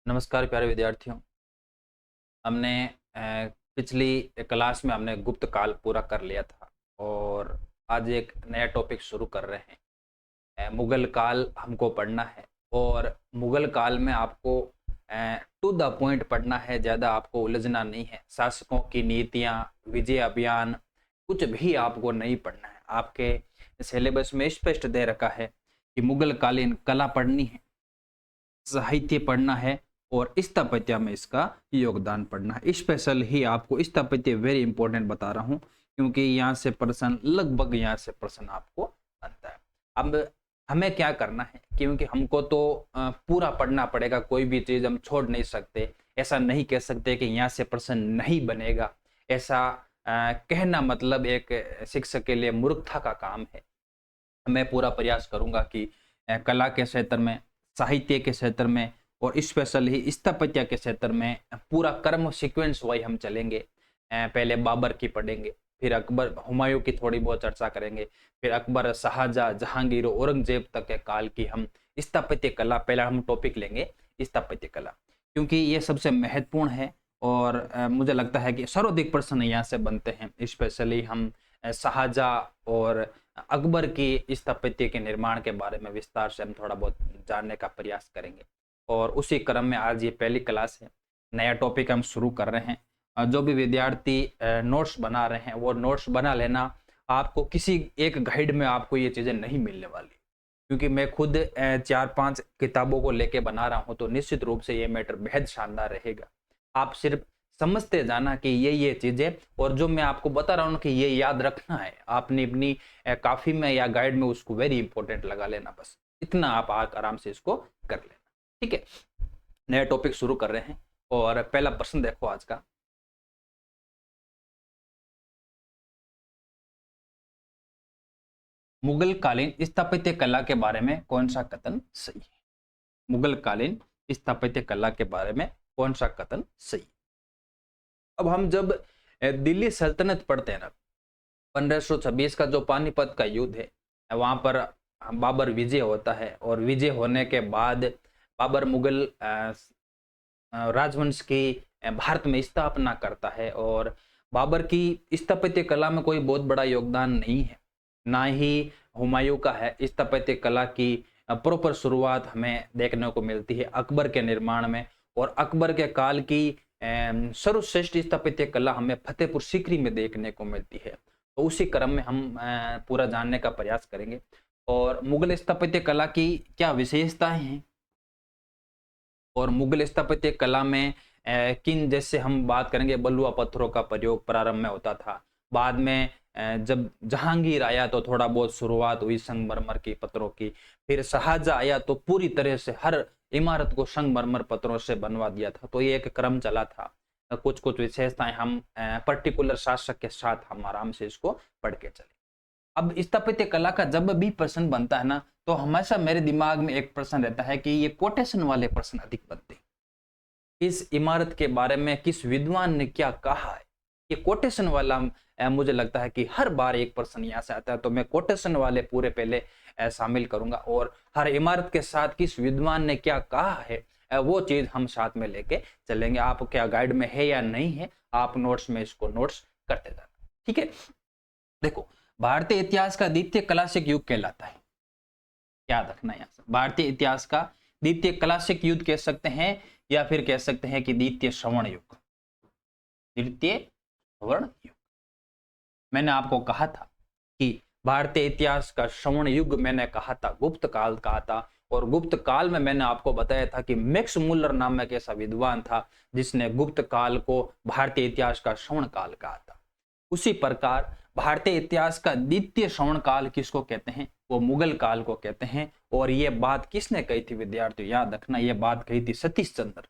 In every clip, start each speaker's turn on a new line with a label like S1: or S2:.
S1: नमस्कार प्यारे विद्यार्थियों। हमने पिछली क्लास में हमने गुप्त काल पूरा कर लिया था और आज एक नया टॉपिक शुरू कर रहे हैं। मुगल काल हमको पढ़ना है और मुगल काल में आपको टू द पॉइंट पढ़ना है, ज़्यादा आपको उलझना नहीं है। शासकों की नीतियाँ, विजय अभियान कुछ भी आपको नहीं पढ़ना है। आपके सिलेबस में स्पष्ट दे रखा है कि मुगल कालीन कला पढ़नी है, साहित्य पढ़ना है और स्थापत्य में इसका योगदान पढ़ना है। स्पेशल ही आपको स्थापत्य वेरी इंपॉर्टेंट बता रहा हूँ क्योंकि यहाँ से प्रश्न लगभग यहाँ से प्रश्न आपको बनता है। अब हमें क्या करना है, क्योंकि हमको तो पूरा पढ़ना पड़ेगा, कोई भी चीज हम छोड़ नहीं सकते। ऐसा नहीं कह सकते कि यहाँ से प्रश्न नहीं बनेगा। ऐसा कहना मतलब एक शिक्षक के लिए मूर्खता का काम है। मैं पूरा प्रयास करूंगा कि कला के क्षेत्र में, साहित्य के क्षेत्र में और स्पेशल ही स्थापत्य के क्षेत्र में पूरा क्रम सीक्वेंस वाइज हम चलेंगे। पहले बाबर की पढ़ेंगे, फिर अकबर हुमायूं की थोड़ी बहुत चर्चा करेंगे, फिर अकबर, शाहजहां, जहांगीर, औरंगजेब तक के काल की हम स्थापत्य कला पहला हम टॉपिक लेंगे, स्थापत्य कला, क्योंकि ये सबसे महत्वपूर्ण है। और मुझे लगता है कि सर्वाधिक प्रश्न यहाँ से बनते हैं। स्पेशली हम शाहजहां और अकबर की स्थापत्य के निर्माण के बारे में विस्तार से हम थोड़ा बहुत जानने का प्रयास करेंगे। और उसी क्रम में आज ये पहली क्लास है, नया टॉपिक हम शुरू कर रहे हैं। जो भी विद्यार्थी नोट्स बना रहे हैं वो नोट्स बना लेना। आपको किसी एक गाइड में आपको ये चीज़ें नहीं मिलने वाली, क्योंकि मैं खुद 4-5 किताबों को लेके बना रहा हूँ, तो निश्चित रूप से ये मैटर बेहद शानदार रहेगा। आप सिर्फ समझते जाना कि ये चीजें, और जो मैं आपको बता रहा हूँ कि ये याद रखना है, आपने अपनी काफी में या गाइड में उसको वेरी इंपॉर्टेंट लगा लेना। बस इतना आप आराम से इसको कर लेना, ठीक है। नया टॉपिक शुरू कर रहे हैं और पहला प्रश्न देखो आज का। मुगल कालीन स्थापत्य कला के बारे में कौन सा कथन सही है? मुगल कालीन स्थापत्य कला के बारे में कौन सा कथन सही है? अब हम जब दिल्ली सल्तनत पढ़ते हैं ना, 1526 का जो पानीपत का युद्ध है, वहां पर बाबर विजय होता है और विजय होने के बाद बाबर मुगल राजवंश की भारत में स्थापना करता है। और बाबर की स्थापत्य कला में कोई बहुत बड़ा योगदान नहीं है, ना ही हुमायूं का है। स्थापत्य कला की प्रॉपर शुरुआत हमें देखने को मिलती है अकबर के निर्माण में, और अकबर के काल की सर्वश्रेष्ठ स्थापत्य कला हमें फतेहपुर सीकरी में देखने को मिलती है। तो उसी क्रम में हम पूरा जानने का प्रयास करेंगे। और मुगल स्थापत्य कला की क्या विशेषताएं हैं और मुगल स्थापत्य कला में किन, जैसे हम बात करेंगे, बलुआ पत्थरों का प्रयोग प्रारंभ में होता था। बाद में जब जहांगीर आया तो थोड़ा बहुत शुरुआत हुई संगमरमर की पत्थरों की। फिर शाहजहां आया तो पूरी तरह से हर इमारत को संगमरमर पत्थरों से बनवा दिया था। तो ये एक क्रम चला था। कुछ कुछ विशेषताएं हम पर्टिकुलर शासक के साथ हम आराम से इसको पढ़ के चले। अब स्थापत्य कला का जब भी प्रश्न बनता है ना, तो हमेशा मेरे दिमाग में एक प्रश्न रहता है कि ये कोटेशन वाले प्रश्न अधिक बनते हैं। इस इमारत के बारे में किस विद्वान ने क्या कहा है, ये कोटेशन वाला मुझे लगता है कि हर बार एक प्रश्न यहाँ से आता है। तो मैं कोटेशन वाले पूरे पहले शामिल करूंगा, और हर इमारत के साथ किस विद्वान ने क्या कहा है वो चीज हम साथ में लेके चलेंगे। आप क्या गाइड में है या नहीं है, आप नोट्स में इसको नोट्स करते जाना, ठीक है। देखो, भारतीय इतिहास का द्वितीय क्लासिक युग कहलाता है। याद रखना यहाँ से, भारतीय इतिहास का द्वितीय क्लासिक युग कह सकते हैं, या फिर कह सकते हैं कि द्वितीय श्रवण युग। द्वितीय श्रवण युग मैंने आपको कहा था कि भारतीय इतिहास का श्रवण युग मैंने कहा था, गुप्त काल कहा था। और गुप्त काल में मैंने आपको बताया था कि मैक्स मुलर नामक ऐसा विद्वान था जिसने गुप्त काल को भारतीय इतिहास का श्रवण काल कहा था। उसी प्रकार भारतीय इतिहास का द्वितीय श्रवण काल किसको कहते हैं? वो मुगल काल को कहते हैं। और ये बात किसने कही थी विद्यार्थियों? याद रखना, ये बात कही थी सतीश चंद्र।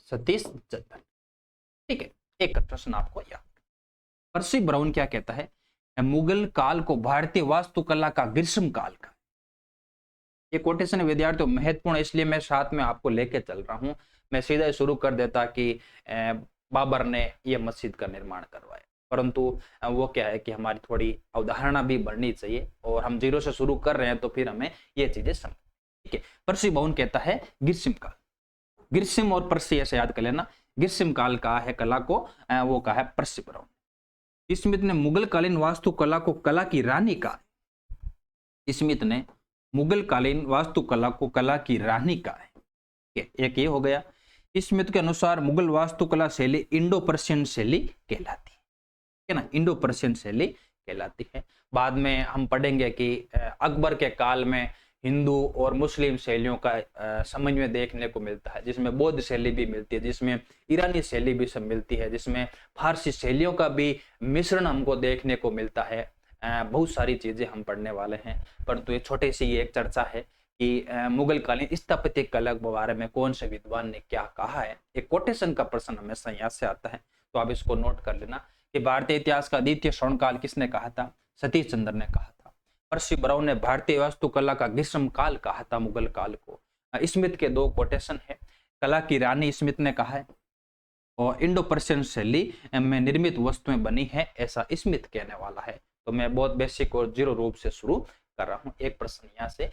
S1: सतीश चंद्र, ठीक है। एक प्रश्न आपको याद, पर्सी ब्राउन क्या कहता है? मुगल काल को भारतीय वास्तुकला का ग्रीष्म काल का। ये कोटेशन विद्यार्थियों महत्वपूर्ण, इसलिए मैं साथ में आपको लेके चल रहा हूं। मैं सीधा शुरू कर देता कि बाबर ने यह मस्जिद का निर्माण करवाया, परंतु वो क्या है कि हमारी थोड़ी अवधारणा भी बढ़नी चाहिए, और हम जीरो से शुरू कर रहे हैं तो फिर हमें ये चीजें समझ। ठीक है, पर्सी भवन कहता है ग्रीष्म काल। ग्रीष्म और पर्सी ऐसे याद कर लेना, ग्रीष्म काल का है कला को, वो कहा है पर्सी भवन। स्मिथ ने मुगल कालीन वास्तुकला को कला की रानी कहा। स्मिथ ने मुगल कालीन वास्तुकला को कला की रानी कहा है। एक ये हो गया। स्मिथ के अनुसार मुगल वास्तुकला शैली इंडो पर्शियन शैली कहलाती है ना, इंडो पर्शियन शैली कहलाती है। बाद में हम पढ़ेंगे कि अकबर के काल में हिंदू और मुस्लिम शैलियों का समझ में देखने को मिलता है, जिसमें बौद्ध शैली भी मिलती है, जिसमें ईरानी शैली भी सब मिलती है, जिसमें फारसी शैलियों का भी मिश्रण हमको देखने को मिलता है। बहुत सारी चीजें हम पढ़ने वाले हैं, परंतु ये छोटी सी एक चर्चा है कि मुगल कालीन स्थापत्य कला के बारे में कौन से विद्वान ने क्या कहा है। एक कोटेशन का प्रश्न हमेशा यहाँ से आता है, तो आप इसको नोट कर लेना कि भारतीय इतिहास का द्वितीय स्वर्णकाल किसने कहा था? सतीश चंद्र ने कहा था। पर्सी ब्राउन ने भारतीय वास्तुकला का ग्रीष्म काल कहा था मुगल काल को। स्मिथ के दो कोटेशन है, कला की रानी स्मिथ ने कहा है और इंडो पर्शियन शैली में निर्मित वस्तुएं बनी है ऐसा स्मिथ कहने वाला है। तो मैं बहुत बेसिक और जीरो रूप से शुरू कर रहा हूँ। एक प्रश्न यहाँ से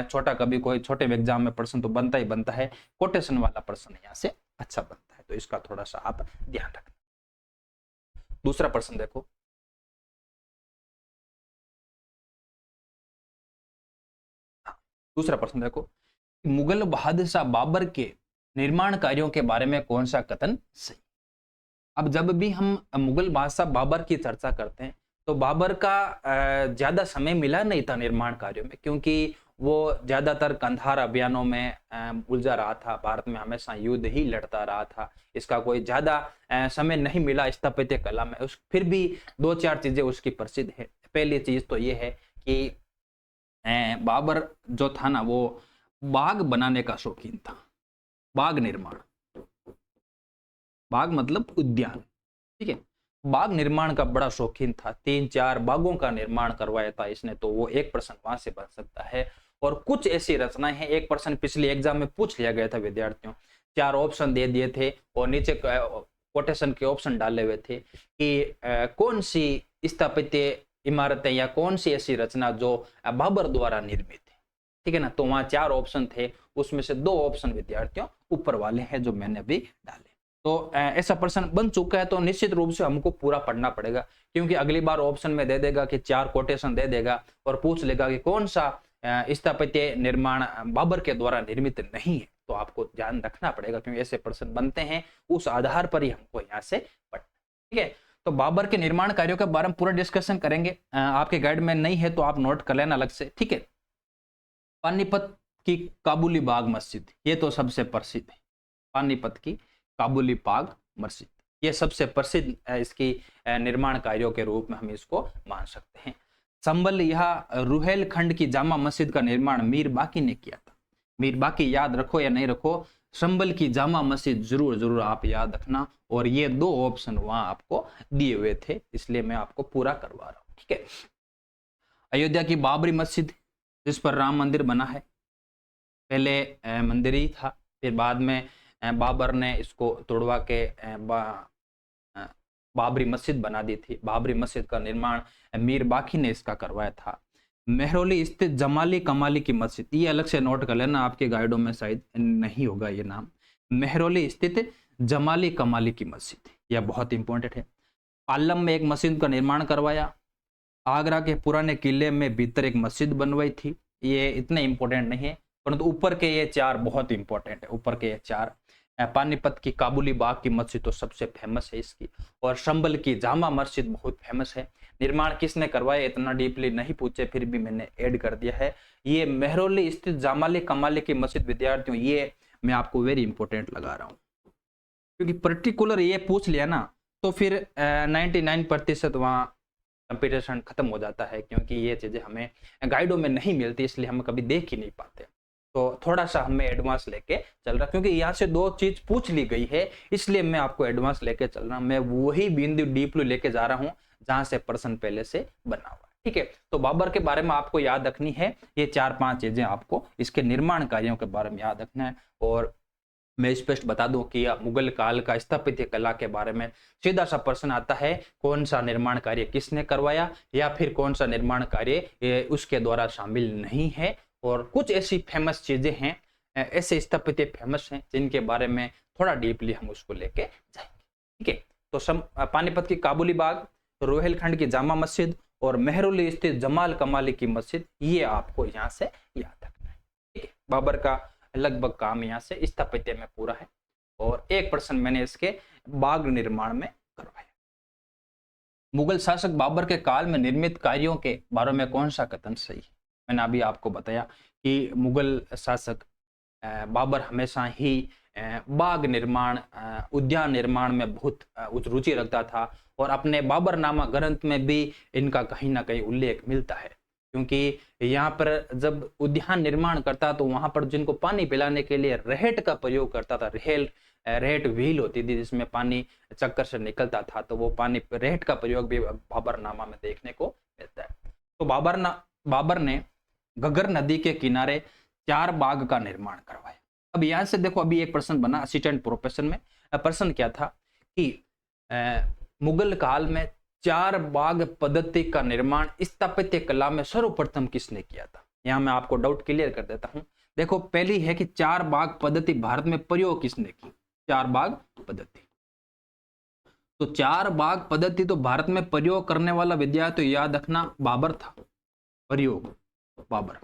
S1: छोटा, कभी कोई छोटे एग्जाम में प्रश्न तो बनता ही बनता है, कोटेशन वाला प्रश्न यहाँ से अच्छा बनता है, तो इसका थोड़ा सा आप ध्यान रखना। दूसरा प्रश्न देखो, दूसरा प्रश्न देखो, मुगल बादशाह बाबर के निर्माण कार्यों के बारे में कौन सा कथन सही? अब जब भी हम मुगल बादशाह बाबर की चर्चा करते हैं तो बाबर का ज्यादा समय मिला नहीं था निर्माण कार्यों में, क्योंकि वो ज्यादातर कंधार अभियानों में उलझा रहा था, भारत में हमेशा युद्ध ही लड़ता रहा था, इसका कोई ज्यादा समय नहीं मिला स्थापत्य कला में। फिर भी दो चार चीजें उसकी प्रसिद्ध है। पहली चीज तो ये है कि बाबर जो था ना, वो बाग बनाने का शौकीन था, बाग निर्माण, बाग मतलब उद्यान, ठीक है, बाग निर्माण का बड़ा शौकीन था। 3-4 बागों का निर्माण करवाया था इसने, तो वो एक प्रश्न वहां से बन सकता है। और कुछ ऐसी रचनाएं हैं, एक प्रश्न पिछले एग्जाम में पूछ लिया गया था विद्यार्थियों, 4 ऑप्शन दे दिए थे और नीचे कोटेशन के ऑप्शन डाले हुए थे कि कौन सी स्थापत्य इमारतें या कौन सी ऐसी रचना जो बाबर द्वारा निर्मित है, ठीक है ना। तो वहां 4 ऑप्शन थे, उसमें से 2 ऑप्शन विद्यार्थियों ऊपर वाले हैं जो मैंने अभी डाले। तो ऐसा प्रश्न बन चुका है, तो निश्चित रूप से हमको पूरा पढ़ना पड़ेगा, क्योंकि अगली बार ऑप्शन में दे देगा कि 4 कोटेशन दे देगा और पूछ लेगा कि कौन सा स्थापत्य निर्माण बाबर के द्वारा निर्मित नहीं है। तो आपको ध्यान रखना पड़ेगा, क्योंकि ऐसे प्रश्न बनते हैं, उस आधार पर ही हमको यहाँ से पढ़ना, ठीक है। तो बाबर के निर्माण कार्यों के बारे में पूरा डिस्कशन करेंगे। आपके गाइड में नहीं है तो आप नोट कर लेना अलग से, ठीक है। पानीपत की काबुली बाग मस्जिद, ये तो सबसे प्रसिद्ध है, पानीपत की काबुली बाग मस्जिद, ये सबसे प्रसिद्ध इसकी निर्माण कार्यों के रूप में हम इसको मान सकते हैं। संभल यह रुहेलखंड की जामा मस्जिद का निर्माण मीर बाकी ने किया था। मीर बाकी याद रखो या नहीं रखो, संभल की जामा मस्जिद जरूर आप याद रखना। और ये 2 ऑप्शन वहां आपको दिए हुए थे, इसलिए मैं आपको पूरा करवा रहा हूं, ठीक है। अयोध्या की बाबरी मस्जिद, जिस पर राम मंदिर बना है, पहले मंदिर ही था, फिर बाद में बाबर ने इसको तोड़वा के बाबरी मस्जिद बना दी थी। बाबरी मस्जिद का निर्माण मीर बाकी ने इसका करवाया था। मेहरौली स्थित जमाली कमाली की मस्जिद, ये अलग से नोट कर लेना, आपके गाइडों में शायद नहीं होगा ये नाम। मेहरौली स्थित जमाली कमाली की मस्जिद, यह बहुत इंपॉर्टेंट है। पालम में एक मस्जिद का निर्माण करवाया। आगरा के पुराने किले में भीतर एक मस्जिद बनवाई थी, ये इतने इंपॉर्टेंट नहीं है, परंतु ऊपर के ये 4 बहुत इंपॉर्टेंट है। ऊपर के ये 4, पानीपत की काबुली बाग की मस्जिद तो सबसे फेमस है इसकी, और संभल की जामा मस्जिद बहुत फेमस है। निर्माण किसने करवाया इतना डीपली नहीं पूछे, फिर भी मैंने ऐड कर दिया है। ये मेहरौली स्थित जामाली कमाली की मस्जिद विद्यार्थियों, ये मैं आपको वेरी इंपॉर्टेंट लगा रहा हूँ, क्योंकि पर्टिकुलर ये पूछ लिया ना तो फिर 99% वहाँ कंपटीशन खत्म हो जाता है, क्योंकि ये चीजें हमें गाइडों में नहीं मिलती, इसलिए हम कभी देख ही नहीं पाते। तो थोड़ा सा हमें एडवांस लेके चल रहा, क्योंकि यहाँ से 2 चीज पूछ ली गई है, इसलिए मैं आपको एडवांस लेके चल रहा हूँ। मैं वही बिंदु डीपली लेके जा रहा हूँ जहां से प्रश्न पहले से बना हुआ है, ठीक है। तो बाबर के बारे में आपको याद रखनी है, ये 4-5 चीजें आपको इसके निर्माण कार्यों के बारे में याद रखना है। और मैं स्पष्ट बता दूं कि मुगल काल का स्थापत्य कला के बारे में सीधा सा प्रश्न आता है, कौन सा निर्माण कार्य किसने करवाया, या फिर कौन सा निर्माण कार्य उसके द्वारा शामिल नहीं है और कुछ ऐसी फेमस चीजें हैं, ऐसे स्थापत्य फेमस हैं जिनके बारे में थोड़ा डीपली हम उसको लेके जाएंगे। ठीक है, तो पानीपत की काबुली बाग, रोहिलखंड की जामा मस्जिद और मेहरौली स्थित जमाल कमाली की मस्जिद, ये आपको यहाँ से याद रखना है। ठीक है, बाबर का लगभग काम यहाँ से स्थापत्य में पूरा है और 1% मैंने इसके बाग निर्माण में करवाया। मुगल शासक बाबर के काल में निर्मित कार्यों के बारे में कौन सा कथन सही है? मैंने अभी आपको बताया कि मुगल शासक बाबर हमेशा ही बाग निर्माण, उद्यान निर्माण में बहुत रुचि रखता था और अपने बाबरनामा ग्रंथ में भी इनका कहीं ना कहीं उल्लेख मिलता है, क्योंकि यहाँ पर जब उद्यान निर्माण करता तो वहां पर जिनको पानी पिलाने के लिए रहेट का प्रयोग करता था। रहेट व्हील होती थी जिसमें पानी चक्कर से निकलता था, तो वो पानी रहेट का प्रयोग भी बाबरनामा में देखने को मिलता है। तो बाबर ने घग्गर नदी के किनारे 4 बाग का निर्माण करवाया। अब यहां से देखो, अभी एक प्रश्न बना असिस्टेंट प्रोफेसर में। प्रश्न क्या था कि मुगल काल में 4 बाग पद्धति का निर्माण स्थापत्य कला में सर्वप्रथम किसने किया था? यहां मैं आपको डाउट क्लियर कर देता हूं। देखो, पहली है कि 4 बाग पद्धति भारत में प्रयोग किसने की? 4 बाग पद्धति, तो 4 बाग पद्धति तो भारत में प्रयोग करने वाला विद्यार्थी तो याद रखना बाबर था, प्रयोग बाबर।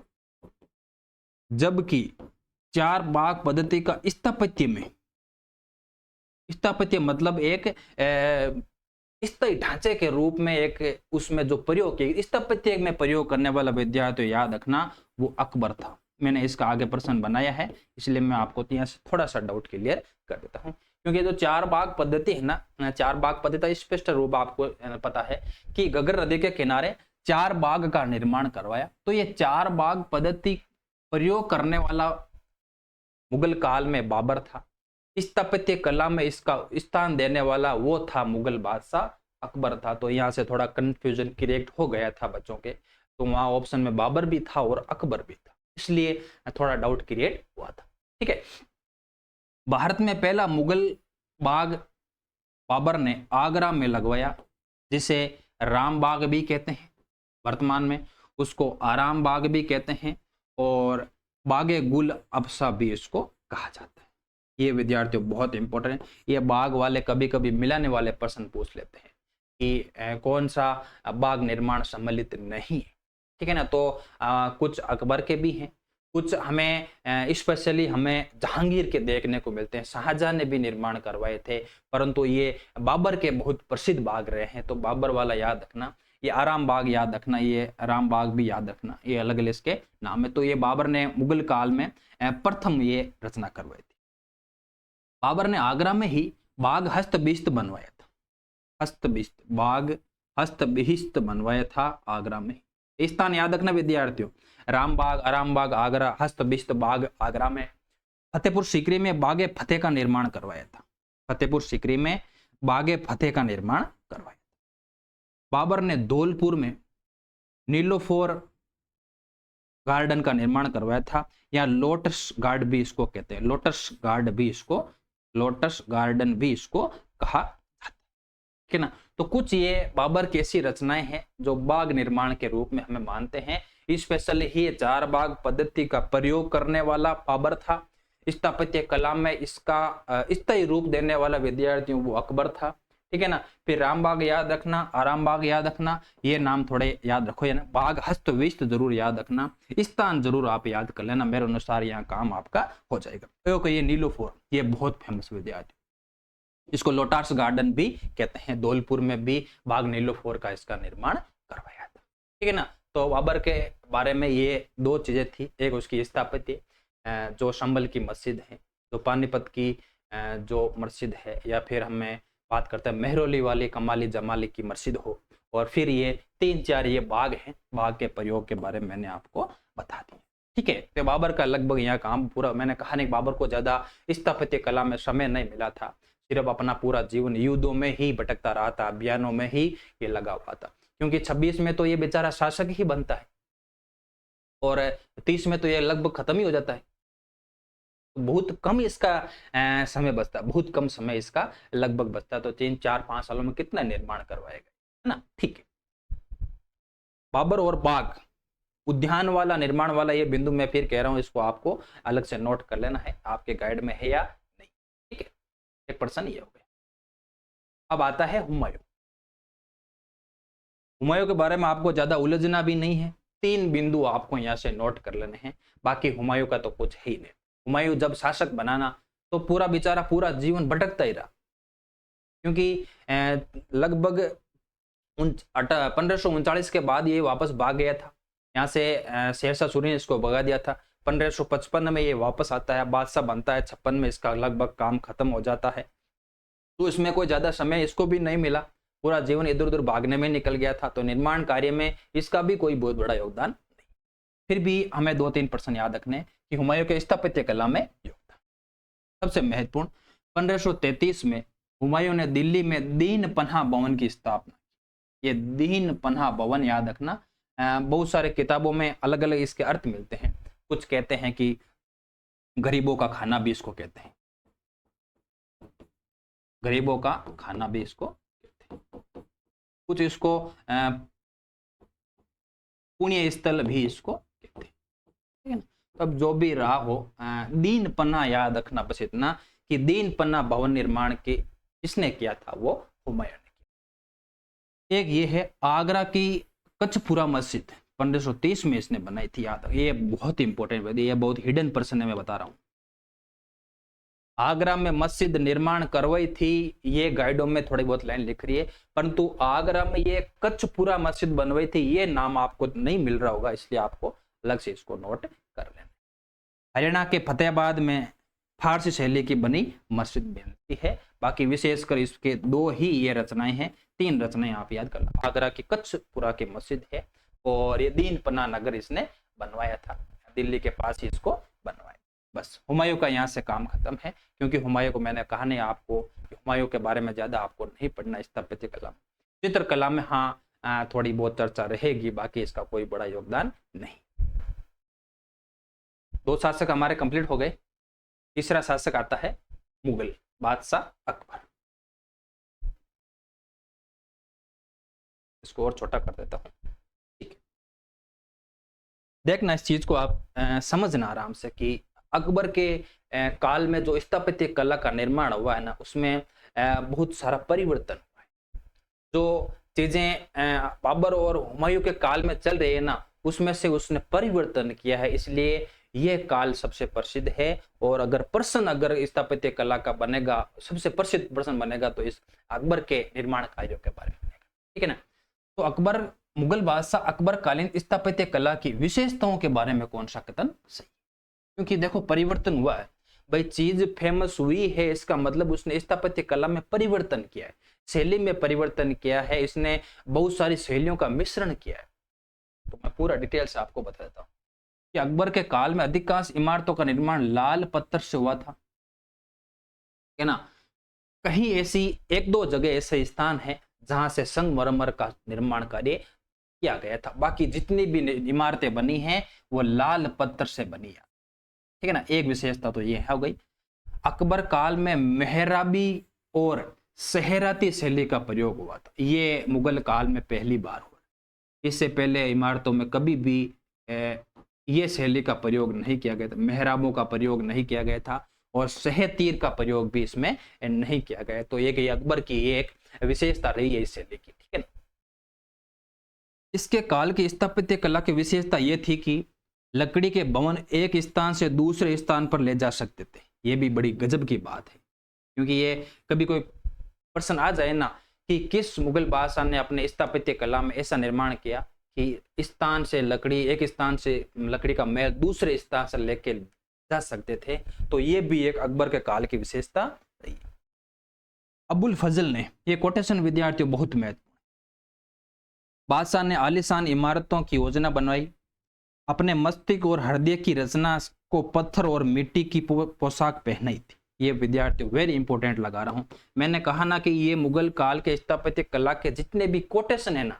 S1: जबकि 4 बाग पद्धति का स्थापत्य में, स्थापत्य मतलब एक स्थायी ढांचे के रूप में एक उसमें जो प्रयोग किया स्थापत्य में प्रयोग करने वाला विद्यार्थी तो याद रखना वो अकबर था। मैंने इसका आगे प्रश्न बनाया है, इसलिए मैं आपको यहाँ से थोड़ा सा डाउट क्लियर कर देता हूँ। क्योंकि जो 4 बाग पद्धति है ना, 4 बाग पद्धति स्पष्ट रूप आपको पता है कि घग्गर नदी के किनारे 4 बाग का निर्माण करवाया। तो ये 4 बाग पद्धति प्रयोग करने वाला मुगल काल में बाबर था। स्थापत्य कला में इसका स्थान देने वाला वो था मुगल बादशाह अकबर था। तो यहाँ से थोड़ा कंफ्यूजन क्रिएट हो गया था बच्चों के, तो वहां ऑप्शन में बाबर भी था और अकबर भी था, इसलिए थोड़ा डाउट क्रिएट हुआ था। ठीक है, भारत में पहला मुगल बाग बाबर ने आगरा में लगवाया, जिसे राम बाग भी कहते हैं, वर्तमान में उसको आराम बाग भी कहते हैं और बागे गुल अबसा भी इसको कहा जाता है। ये विद्यार्थियों बहुत इंपॉर्टेंट है, ये बाग वाले कभी कभी मिलाने वाले प्रश्न पूछ लेते हैं कि कौन सा बाग निर्माण सम्मिलित नहीं है। ठीक है ना, तो कुछ अकबर के भी हैं, कुछ हमें स्पेशली हमें जहांगीर के देखने को मिलते हैं, शाहजहां ने भी निर्माण करवाए थे, परंतु ये बाबर के बहुत प्रसिद्ध बाग रहे हैं। तो बाबर वाला याद रखना, ये आराम बाग याद रखना, ये राम बाग भी याद रखना, ये अलग अलग इसके नाम है। तो ये बाबर ने मुगल काल में प्रथम ये रचना करवाई थी। बाबर ने आगरा में ही बाग हस्तबिस्त बनवाया था, हस्तबिस्त बाग हस्तबिस्त बनवाया था आगरा में। स्थान याद रखना विद्यार्थियों, राम बाग, आराम बाग, आगरा, हस्तबिस्त बाग आगरा में। फतेहपुर सीकरी में बागे फतेह का निर्माण करवाया था, फतेहपुर सीकरी में बागे फतेह का निर्माण करवाया था। बाबर ने धौलपुर में नीलोफोर गार्डन का निर्माण करवाया था, या लोटस गार्ड भी इसको कहते हैं, लोटस गार्ड भी इसको, लोटस गार्डन भी इसको कहा जाता है। ठीक है ना, तो कुछ ये बाबर की ऐसी रचनाएं हैं जो बाग निर्माण के रूप में हमें मानते हैं। स्पेशली ही 4 बाग पद्धति का प्रयोग करने वाला बाबर था। स्थापत्य कला में इसका स्थायी रूप देने वाला विद्यार्थियों वो अकबर था। ठीक है ना, फिर राम बाग याद रखना, आराम बाग याद रखना, ये नाम थोड़े याद रखो, या ना बाग हस्तविस्त जरूर याद रखना, स्थान जरूर आप याद कर लेना, मेरे अनुसार यहाँ काम आपका हो जाएगा। तो ये नीलोफोर, ये बहुत फेमस विद्यार्थी, इसको लोटस गार्डन भी कहते हैं। धौलपुर में भी बाग नीलोफोर का इसका निर्माण करवाया था। ठीक है ना, तो बाबर के बारे में ये 2 चीजें थी, एक उसकी स्थापत्य जो संभल की मस्जिद है, जो पानीपत की जो मस्जिद है, या फिर हमें बात करते हैं मेहरौली वाली कमाली जमाली की मस्जिद हो, और फिर ये 3-4 ये बाग हैं, बाग के प्रयोग के बारे में मैंने आपको बता दिया। ठीक है, तो बाबर का लगभग यहाँ काम पूरा, मैंने कहा नहीं बाबर को ज्यादा स्थापत्य कला में समय नहीं मिला था, सिर्फ अपना पूरा जीवन युद्धों में ही भटकता रहा था, अभियानों में ही ये लगा हुआ था। क्योंकि 26 में तो ये बेचारा शासक ही बनता है और 30 में तो ये लगभग खत्म ही हो जाता है। बहुत कम इसका समय बचता, बहुत कम समय इसका लगभग बचता, तो 3-4-5 सालों में कितना निर्माण करवाएगा, है ना। ठीक है, बाबर और बाग उद्यान वाला, निर्माण वाला ये बिंदु मैं फिर कह रहा हूं, इसको आपको अलग से नोट कर लेना है, आपके गाइड में है या नहीं। ठीक है, एक पर्सन ये हो गया। अब आता है हुमायूं। हुमायूं के बारे में आपको ज्यादा उलझना भी नहीं है, 3 बिंदु आपको यहां से नोट कर लेने हैं, बाकी हुमायूं का तो कुछ है ही नहीं। हुमायूं जब शासक बनाना तो पूरा बेचारा पूरा जीवन भटकता ही रहा, क्योंकि लगभग 1539 के बाद ये वापस भाग गया था यहाँ से। शेरशाह सूरी ने इसको भगा दिया था। 1555 में ये वापस आता है, बादशाह बनता है। 56 में इसका लगभग काम खत्म हो जाता है। तो इसमें कोई ज्यादा समय इसको भी नहीं मिला, पूरा जीवन इधर उधर भागने में निकल गया था, तो निर्माण कार्य में इसका भी कोई बहुत बड़ा योगदान नहीं। फिर भी हमें 2-3 प्रश्न याद रखने कि हुमायूं के स्थापत्य कला में योगदान। सबसे महत्वपूर्ण, 1533 में हुमायूं ने दिल्ली में दीन पनाह भवन की स्थापना। ये दीन पनाह भवन याद रखना, बहुत सारे किताबों में अलग अलग इसके अर्थ मिलते हैं। कुछ कहते हैं कि गरीबों का खाना भी इसको कहते हैं, गरीबों का खाना भी इसको कहते हैं। कुछ इसको पुण्य स्थल भी इसको कहते हैं। ठीक है ना, तब जो भी रहा हो, दीन पन्ना याद रखना बस इतना कि दीन पन्ना भवन निर्माण के किसने किया था, वो हुमायूं ने किया। एक ये है आगरा की कचपुरा मस्जिद, 1530 में इसने बनाई थी, याद। ये बहुत इंपॉर्टेंट है, ये बहुत हिडन पर्सन है, मैं बता रहा हूं। आगरा में मस्जिद निर्माण करवाई थी, ये गाइडों में थोड़ी बहुत लाइन लिख रही है, परंतु आगरा में ये कचपुरा मस्जिद बनवाई थी, ये नाम आपको नहीं मिल रहा होगा, इसलिए आपको अलग से इसको नोट कर लेना। हरियाणा के फतेहाबाद में फारसी शैली की बनी मस्जिद बनती है। बाकी विशेषकर इसके 2 ही ये रचनाएं हैं, 3 रचनाएं आप याद कर लो। आगरा की कचपुरा की मस्जिद है, और ये दीन पन्ना नगर इसने बनवाया था, दिल्ली के पास ही इसको बनवाया। बस हुमायूं का यहाँ से काम खत्म है, क्योंकि हुमायूं को मैंने कहा नहीं आपको, हुमायूं के बारे में ज्यादा आपको नहीं पढ़ना स्थापत्य कला में। चित्रकला में हाँ थोड़ी बहुत चर्चा रहेगी, बाकी इसका कोई बड़ा योगदान नहीं। 2 शासक हमारे कंप्लीट हो गए। तीसरा शासक आता है मुगल बादशाह अकबर। इसको और छोटा कर देता हूं, ठीक है। देखना इस चीज को आप समझना आराम से कि अकबर के काल में जो स्थापत्य कला का निर्माण हुआ है ना, उसमें बहुत सारा परिवर्तन हुआ है। जो चीजें बाबर और हुमायूं के काल में चल रही है ना, उसमें से उसने परिवर्तन किया है, इसलिए यह काल सबसे प्रसिद्ध है। और अगर स्थापत्य कला का बनेगा, सबसे प्रसिद्ध प्रश्न बनेगा, तो इस अकबर के निर्माण कार्यों के बारे में बनेगा। ठीक है ना। तो अकबर, मुगल बादशाह अकबर कालीन स्थापत्य कला की विशेषताओं के बारे में कौन सा कथन सही? क्योंकि देखो परिवर्तन हुआ है भाई, चीज फेमस हुई है, इसका मतलब उसने स्थापत्य कला में परिवर्तन किया है, शैली में परिवर्तन किया है, इसने बहुत सारी शैलियों का मिश्रण किया है। तो मैं पूरा डिटेल से आपको बता देता हूँ कि अकबर के काल में अधिकांश इमारतों का निर्माण लाल पत्थर से हुआ था, है ना। कहीं ऐसी 1-2 जगह ऐसे स्थान है जहां से संगमरमर का निर्माण कार्य किया गया था, बाकी जितनी भी इमारतें बनी हैं वो लाल पत्थर से बनी है। ठीक है ना। एक विशेषता तो ये हो गई। अकबर काल में मेहराबी और सहराती शैली का प्रयोग हुआ था, ये मुगल काल में पहली बार हुआ। इससे पहले इमारतों में कभी भी ये शैली का प्रयोग नहीं किया गया था, मेहराबों का प्रयोग नहीं किया गया था, और सहतीर का प्रयोग भी इसमें नहीं किया गया। तो ये अकबर की एक विशेषता रही है इस शैली की। ठीक है ना। इसके काल की स्थापत्य कला की विशेषता ये थी कि लकड़ी के भवन एक स्थान से दूसरे स्थान पर ले जा सकते थे। ये भी बड़ी गजब की बात है, क्योंकि ये कभी कोई प्रश्न आ जाए ना कि किस मुगल बादशाह ने अपने स्थापत्य कला में ऐसा निर्माण किया कि स्थान से लकड़ी, एक स्थान से लकड़ी का महल दूसरे स्थान से लेके जा सकते थे, तो ये भी एक अकबर के काल की विशेषता रही। अबुल फजल ने, ये कोटेशन विद्यार्थियों बहुत महत्वपूर्ण, बादशाह ने आलीशान इमारतों की योजना बनवाई, अपने मस्तिष्क और हृदय की रचना को पत्थर और मिट्टी की पोशाक पहनाई थी। ये विद्यार्थी वेरी इंपॉर्टेंट लगा रहा हूं। मैंने कहा ना कि ये मुगल काल के स्थापत्य कला के जितने भी कोटेशन है ना,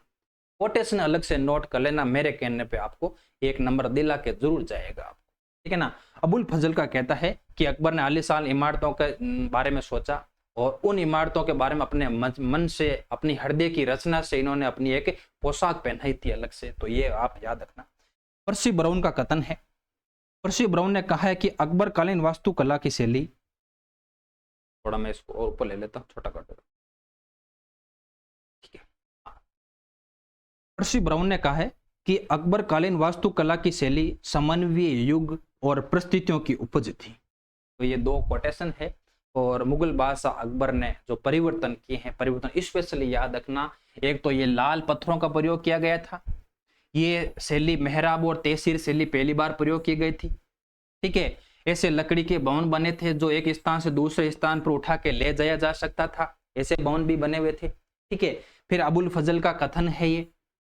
S1: कोटेशन अलग से नोट कर लेना, मेरे कहने पे आपको 1 नंबर दिला के जरूर जाएगा आपको। ठीक है ना। अबुल फजल का कहता है कि अकबर ने आलीशान इमारतों के बारे में सोचा, और उन इमारतों के बारे में अपने मन से, अपनी हृदय की रचना से इन्होंने अपनी एक पोशाक पहनाई थी अलग से। तो ये आप याद रखना। पर्सी ब्राउन का कथन है। पर्सी ब्राउन ने कहा है कि अकबर कालीन वास्तुकला की शैली, थोड़ा मैं इसको और ऊपर ले लेता हूं, छोटा कर देता हूं, ठीक है। पर्सी ब्राउन ने कहा है कि अकबर कालीन वास्तुकला की शैली समन्वय युग और परिस्थितियों की उपज थी। तो ये दो कोटेशन है। और मुगल बादशाह अकबर ने जो परिवर्तन किए हैं, परिवर्तन स्पेशली याद रखना, एक तो ये लाल पत्थरों का प्रयोग किया गया था, ये शैली मेहराब और तहसीर शैली पहली बार प्रयोग की गई थी, ठीक है। ऐसे लकड़ी के भवन बने थे जो एक स्थान से दूसरे स्थान पर उठा के ले जाया जा सकता था, ऐसे भवन भी बने हुए थे, ठीक है। फिर अबुल फजल का कथन है, ये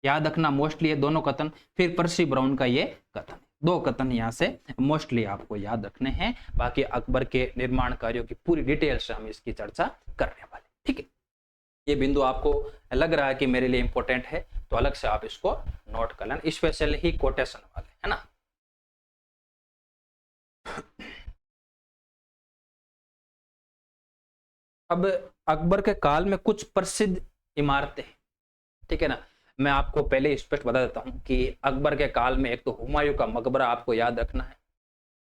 S1: याद रखना मोस्टली ये दोनों कथन। फिर पर्सी ब्राउन का ये कथन, दो कथन यहाँ से मोस्टली आपको याद रखने हैं। बाकी अकबर के निर्माण कार्यों की पूरी डिटेल से हम इसकी चर्चा करने वाले, ठीक है। ये बिंदु आपको लग रहा है कि मेरे लिए इंपॉर्टेंट है तो अलग से आप इसको नोट कर लेना, स्पेशली ही कोटेशन वाले, है ना। अब अकबर के काल में कुछ प्रसिद्ध इमारतें, ठीक है ना। मैं आपको पहले स्पष्ट बता देता हूं कि अकबर के काल में एक तो हुमायूं का मकबरा आपको याद रखना है,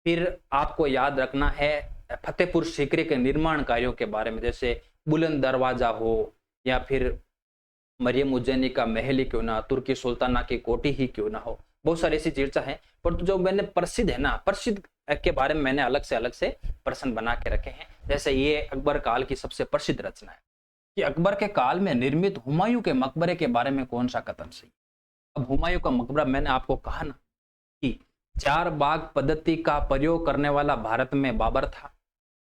S1: फिर आपको याद रखना है फतेहपुर सीकरी के निर्माण कार्यों के बारे में, जैसे बुलंद दरवाजा हो या फिर मरियम उज्जैनी का महल ही क्यों ना, तुर्की सुल्ताना की कोठी ही क्यों ना हो, बहुत सारी ऐसी चर्चा है। पर जो मैंने प्रसिद्ध है ना, प्रसिद्ध के बारे में मैंने अलग से प्रश्न बना के रखे हैं। जैसे ये अकबर काल की सबसे प्रसिद्ध रचना है कि अकबर के काल में निर्मित हुमायूं के मकबरे के बारे में कौन सा कथन सही। अब हुमायूं का मकबरा, मैंने आपको कहा ना कि 4 बाग पद्धति का प्रयोग करने वाला भारत में बाबर था,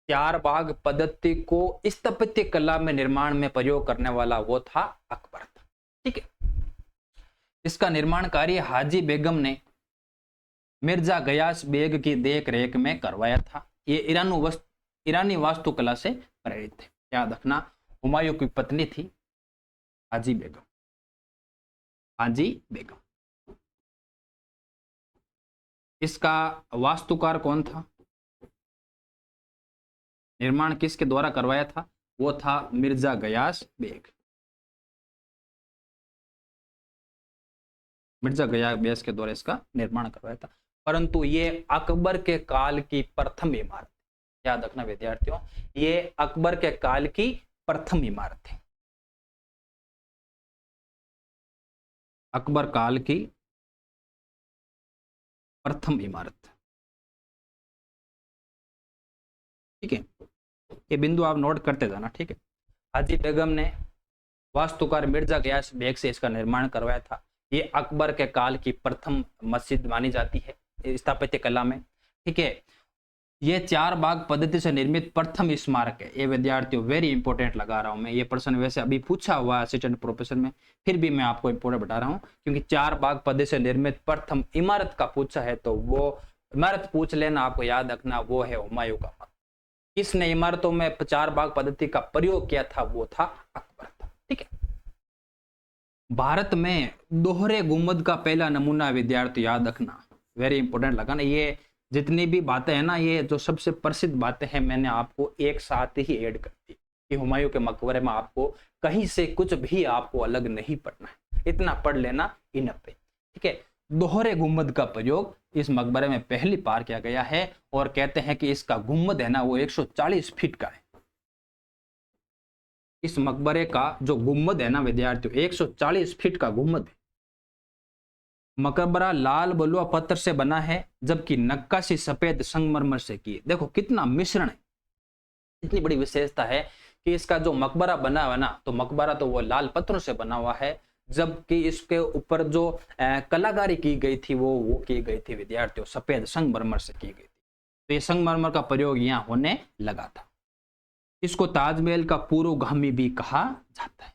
S1: 4 बाग पद्धति को स्थापत्य कला में निर्माण में प्रयोग करने वाला वो था अकबर था, ठीक है। इसका निर्माण कार्य हाजी बेगम ने मिर्जा गयास बेग की देख रेख में करवाया था। ये ईरानी वास्तुकला से प्रेरित थे। याद रखना, हुमायूं की पत्नी थी हाजी बेगम, हाजी बेगम। इसका वास्तुकार कौन था, निर्माण किसके द्वारा करवाया था, वो था मिर्जा गयास बेग। मिर्जा गयास बेग के द्वारा इसका निर्माण करवाया था। परंतु ये अकबर के काल की प्रथम इमारत, याद रखना विद्यार्थियों, ये अकबर के काल की प्रथम इमारत है, अकबर काल की प्रथम इमारत, ठीक है। ये बिंदु आप नोट करते जाना, ठीक है। हाजी बेगम ने वास्तुकार मिर्जा गयास बेग से इसका निर्माण करवाया था। ये अकबर के काल की प्रथम मस्जिद मानी जाती है स्थापत्य कला में, ठीक है। ये 4 बाग पद्धति से निर्मित प्रथम स्मारक है। ये विद्यार्थियों वेरी इंपॉर्टेंट लगा रहा हूं मैं, ये प्रश्न वैसे अभी पूछा हुआ असिस्टेंट प्रोफेसर में, फिर भी मैं आपको इंपॉर्टेंट बता रहा हूं क्योंकि 4 बाग पद्धति से निर्मित प्रथम इमारत का पूछा है तो वो इमारत पूछ लेना, आपको याद रखना वो है हुमायूं का मकबरा। किसने इमारतों में 4 बाग पद्धति का प्रयोग किया था, वो था अकबर था, ठीक है। भारत में दोहरे गुंबद का पहला नमूना विद्यार्थी याद रखना, वेरी इंपॉर्टेंट लगाना। ये जितनी भी बातें हैं ना, ये जो सबसे प्रसिद्ध बातें हैं मैंने आपको एक साथ ही ऐड कर दी कि हुमायूं के मकबरे में आपको कहीं से कुछ भी आपको अलग नहीं पढ़ना है, इतना पढ़ लेना इनफ है, ठीक है। दोहरे गुंबद का प्रयोग इस मकबरे में पहली बार किया गया है और कहते हैं कि इसका गुंबद है ना वो 140 फीट का है। इस मकबरे का जो गुंबद है ना विद्यार्थियों 140 फीट का गुंबद है। मकबरा लाल बलुआ पत्थर से बना है जबकि नक्काशी सफेद संगमरमर से की है। देखो कितना मिश्रण है, इतनी बड़ी विशेषता है कि इसका जो मकबरा बना हुआ ना, तो मकबरा तो वो लाल पत्थरों से बना हुआ है जबकि इसके ऊपर जो कलाकारी की गई थी वो की गई थी विद्यार्थियों सफेद संगमरमर से की गई थी। तो ये संगमरमर का प्रयोग यहाँ होने लगा था। इसको ताजमहल का पूर्वगामी भी कहा जाता है,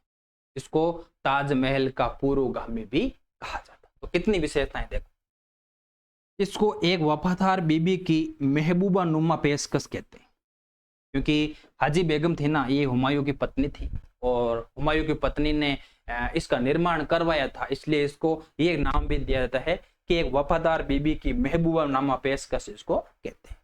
S1: इसको ताजमहल का पूर्वगामी भी कहा जाता है। तो कितनी विशेषताएं देखो। इसको एक वफादार बीबी की महबूबा नुमा पेशकश कहते हैं क्योंकि हाजी बेगम थी ना, ये हुमायूं की पत्नी थी और हुमायूं की पत्नी ने इसका निर्माण करवाया था, इसलिए इसको ये नाम भी दिया जाता है कि एक वफादार बीबी की महबूबा नुमा पेशकश इसको कहते हैं।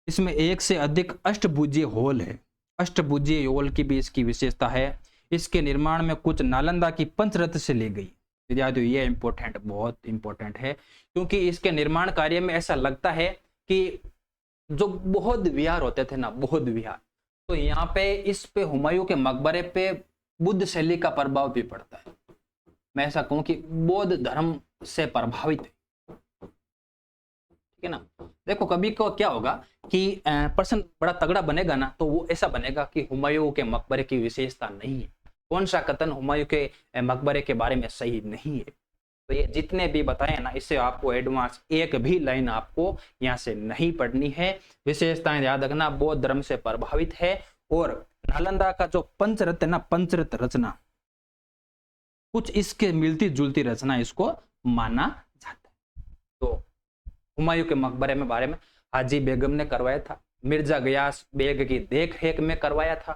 S1: इसमें एक से अधिक अष्टभुजीय हॉल है, अष्टभुजीय हॉल की भी इसकी विशेषता है। इसके निर्माण में कुछ नालंदा की पंचरत्न से ली गई, विद्यार्थियों ये इम्पोर्टेंट, बहुत इम्पोर्टेंट है, क्योंकि इसके निर्माण कार्य में ऐसा लगता है कि जो बौद्ध विहार होते थे ना, बौद्ध विहार, तो यहाँ पे इस पे हुमायूं के मकबरे पे बुद्ध शैली का प्रभाव भी पड़ता है। मैं ऐसा कहूँ कि बौद्ध धर्म से प्रभावित है, ठीक है ना। देखो कभी को क्या होगा कि पर्सन बड़ा तगड़ा बनेगा ना, तो वो ऐसा बनेगा कि हुमायूं के मकबरे की विशेषता नहीं है, कौन सा कथन हुमायूं के मकबरे के बारे में सही नहीं है। तो ये जितने भी बताए ना, इससे आपको एडवांस एक भी लाइन आपको यहाँ से नहीं पढ़नी है। विशेषताएं याद रखना, बौद्ध धर्म से प्रभावित है, और नालंदा का जो पंचरत्न है ना, पंचरत्न रचना, कुछ इसके मिलती जुलती रचना इसको माना जाता है। तो हुमायूं के मकबरे में बारे में हाजी बेगम ने करवाया था, मिर्जा गयास बेग की देख रेख में करवाया था,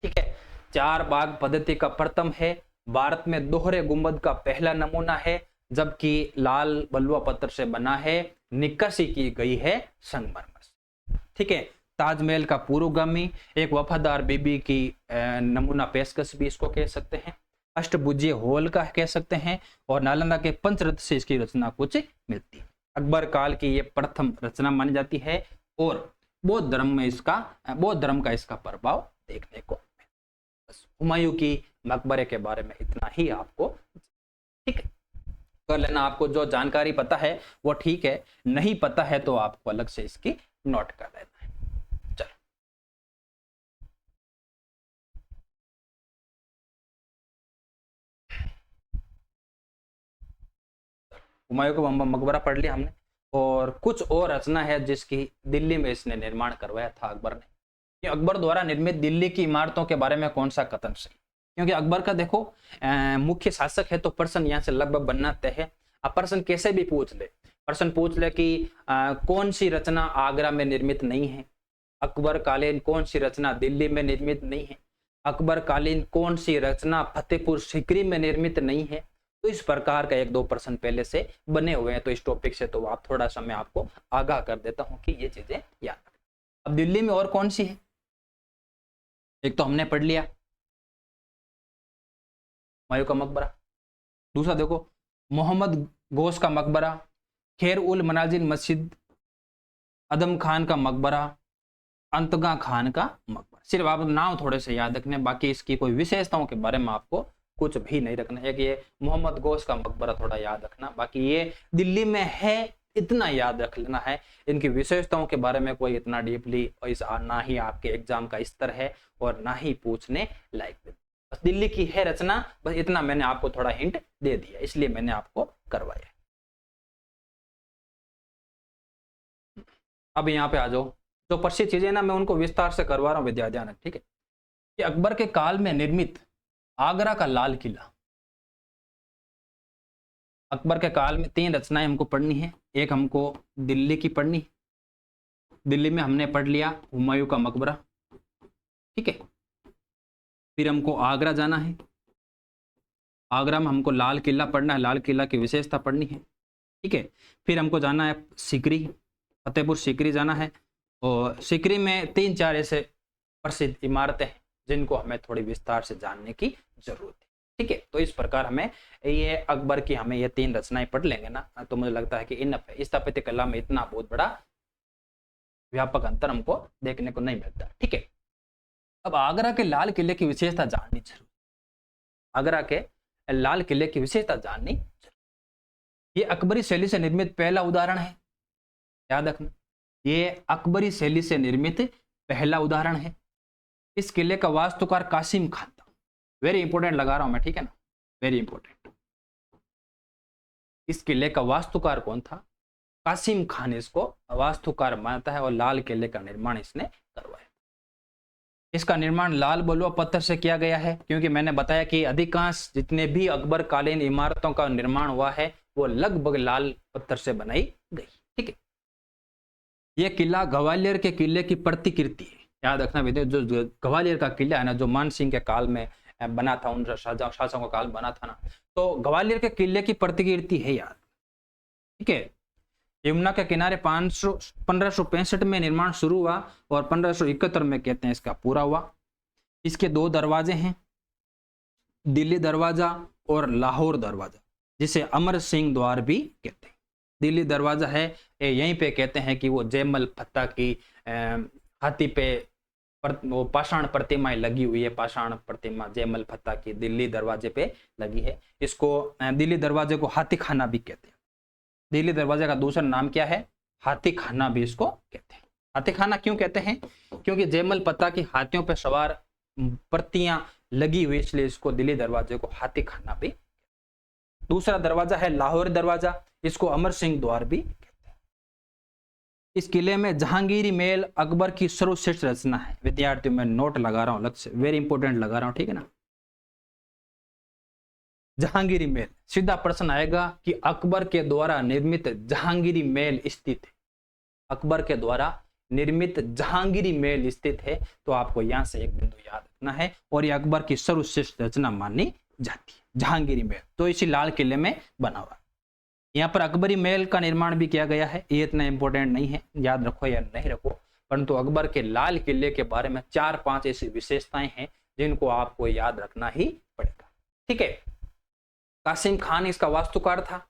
S1: ठीक है। 4 बाग पद्धति का प्रथम है, भारत में दोहरे गुंबद का पहला नमूना है, जबकि लाल बलुआ पत्थर से बना है, निकासी की गई है संगमरमर से, ठीक है। ताजमहल का पूर्वगामी, एक वफादार बीबी की नमूना पेशकश भी इसको कह सकते हैं, अष्टभुजीय हॉल का कह सकते हैं, और नालंदा के पंचरत्न से इसकी रचना कुछ मिलती है। अकबर काल की ये प्रथम रचना मानी जाती है, और बौद्ध धर्म का इसका प्रभाव देखने को मिलता है। हुमायूं की मकबरे के बारे में इतना ही आपको ठीक कर लेना। आपको जो जानकारी पता है वो ठीक है, नहीं पता है तो आपको अलग से इसकी नोट कर लेना है। चलो हुमायूं का मकबरा पढ़ लिया हमने, और कुछ और रचना है जिसकी दिल्ली में इसने निर्माण करवाया था अकबर ने। कि अकबर द्वारा निर्मित दिल्ली की इमारतों के बारे में कौन सा कथन सही, क्योंकि अकबर का देखो मुख्य शासक है, तो प्रश्न यहाँ से लगभग बनना तय है। अब प्रश्न कैसे भी पूछ ले, प्रश्न पूछ ले कि कौन सी रचना आगरा में निर्मित नहीं है, अकबर कालीन कौन सी रचना दिल्ली में निर्मित नहीं है, अकबर कालीन कौन सी रचना फतेहपुर सीकरी में निर्मित नहीं है। तो इस प्रकार का 1-2 प्रश्न पहले से बने हुए हैं, तो इस टॉपिक से तो आप थोड़ा सा मैं आपको आगाह कर देता हूं कि ये चीजें याद रखना। अब दिल्ली में और कौन सी है, एक तो हमने पढ़ लिया हुमायूं का मकबरा, दूसरा देखो मोहम्मद गौस का मकबरा, खैर उल मनाजिल मस्जिद, अदम खान का मकबरा, अंतगा खान का मकबरा। सिर्फ आप नाम थोड़े से याद रखने, बाकी इसकी कोई विशेषताओं के बारे में आपको कुछ भी नहीं रखना है। कि ये मोहम्मद गौस का मकबरा थोड़ा याद रखना, बाकी ये दिल्ली में है इतना याद रख लेना है। इनकी विशेषताओं के बारे में कोई इतना डीपली ना ही आपके एग्जाम का स्तर है और ना ही पूछने लायक। बस दिल्ली की है रचना, बस इतना मैंने आपको थोड़ा हिंट दे दिया, इसलिए मैंने आपको करवाया। अब यहाँ पे आ जाओ, जो प्रसिद्ध चीजें ना मैं उनको विस्तार से करवा रहा हूँ विद्यार्थी, ठीक है। कि अकबर के काल में निर्मित आगरा का लाल किला, अकबर के काल में 3 रचनाएं हमको पढ़नी है। एक हमको दिल्ली की पढ़नी है, दिल्ली में हमने पढ़ लिया हुमायूं का मकबरा, ठीक है। फिर हमको आगरा जाना है, आगरा में हमको लाल किला पढ़ना है, लाल किला की विशेषता पढ़नी है, ठीक है। फिर हमको जाना है सीकरी, फतेहपुर सीकरी जाना है, और सीकरी में 3-4 ऐसे प्रसिद्ध इमारतें हैं जिनको हमें थोड़ी विस्तार से जानने की जरूरत है, ठीक है। तो इस प्रकार हमें ये अकबर की हमें ये 3 रचनाएं पढ़ लेंगे ना, तो मुझे लगता है कि इनफ है। स्थापत्य कला में इतना बहुत बड़ा व्यापक अंतर हमको देखने को नहीं मिलता, ठीक है। अब आगरा के लाल किले की विशेषता जाननी जरूर, आगरा के लाल किले की विशेषता जाननी जरूर। ये अकबरी शैली से निर्मित पहला उदाहरण है, याद रखना, ये अकबरी शैली से निर्मित पहला उदाहरण है। इस किले का वास्तुकार कासिम खान था, वेरी इंपॉर्टेंट लगा रहा हूं मैं, ठीक है ना, वेरी इंपॉर्टेंट। इस किले का वास्तुकार कौन था, कासिम खान इसको वास्तुकार मानता है, और लाल किले का निर्माण इसने करवाया। इसका निर्माण लाल बलुआ पत्थर से किया गया है, क्योंकि मैंने बताया कि अधिकांश जितने भी अकबर कालीन इमारतों का निर्माण हुआ है वो लगभग लाल पत्थर से बनाई गई, ठीक है। यह किला ग्वालियर के किले की प्रतिकृति है, याद रखना विद्यार्थी। जो ग्वालियर का किला है ना, जो मान सिंह के काल में बना था, उन शासकों का काल बना था ना, तो ग्वालियर के किले की प्रतिकृति है याद, ठीक है। यमुना के किनारे 1565 में निर्माण शुरू हुआ और 1571 में कहते हैं इसका पूरा हुआ। इसके 2 दरवाजे हैं, दिल्ली दरवाजा और लाहौर दरवाजा। जिसे अमर सिंह द्वार भी कहते हैं। दिल्ली दरवाजा है यहीं पे कहते हैं कि वो जयमल फत्ता की हाथी पे वो पाषाण प्रतिमाएं लगी हुई है। पाषाण प्रतिमा जयमल फत्ता की दिल्ली दरवाजे पे लगी है। इसको दिल्ली दरवाजे को हाथी खाना भी कहते हैं। दिल्ली दरवाजे का दूसरा नाम क्या है? हाथी खाना भी इसको कहते हैं। हाथी खाना क्यों कहते हैं? क्योंकि जयमल फत्ता की हाथियों पर सवार प्रतियां लगी हुई, इसलिए इसको दिल्ली दरवाजे को हाथी खाना भी। दूसरा दरवाजा है लाहौर दरवाजा, इसको अमर सिंह द्वार भी कहते हैं। इस किले में जहांगीरी महल अकबर की सर्वश्रेष्ठ रचना है। विद्यार्थियों में नोट लगा रहा हूं, अलग से वेरी इंपॉर्टेंट लगा रहा हूं, ठीक है ना। जहांगीरी महल, सीधा प्रश्न आएगा कि अकबर के द्वारा निर्मित जहांगीरी महल स्थित है। अकबर के द्वारा निर्मित जहांगीरी महल स्थित है, तो आपको यहां से एक बिंदु याद रखना है, और ये अकबर की सर्वश्रेष्ठ रचना मानी जाती है जहांगीरी महल। तो इसी लाल किले में बना हुआ। यहाँ पर अकबरी महल का निर्माण भी किया गया है। ये इतना इंपॉर्टेंट नहीं है, याद रखो या नहीं रखो, परंतु अकबर के लाल किले के बारे में 4-5 ऐसी विशेषताएं हैं जिनको आपको याद रखना ही पड़ेगा, ठीक है। कासिम खान इसका वास्तुकार था।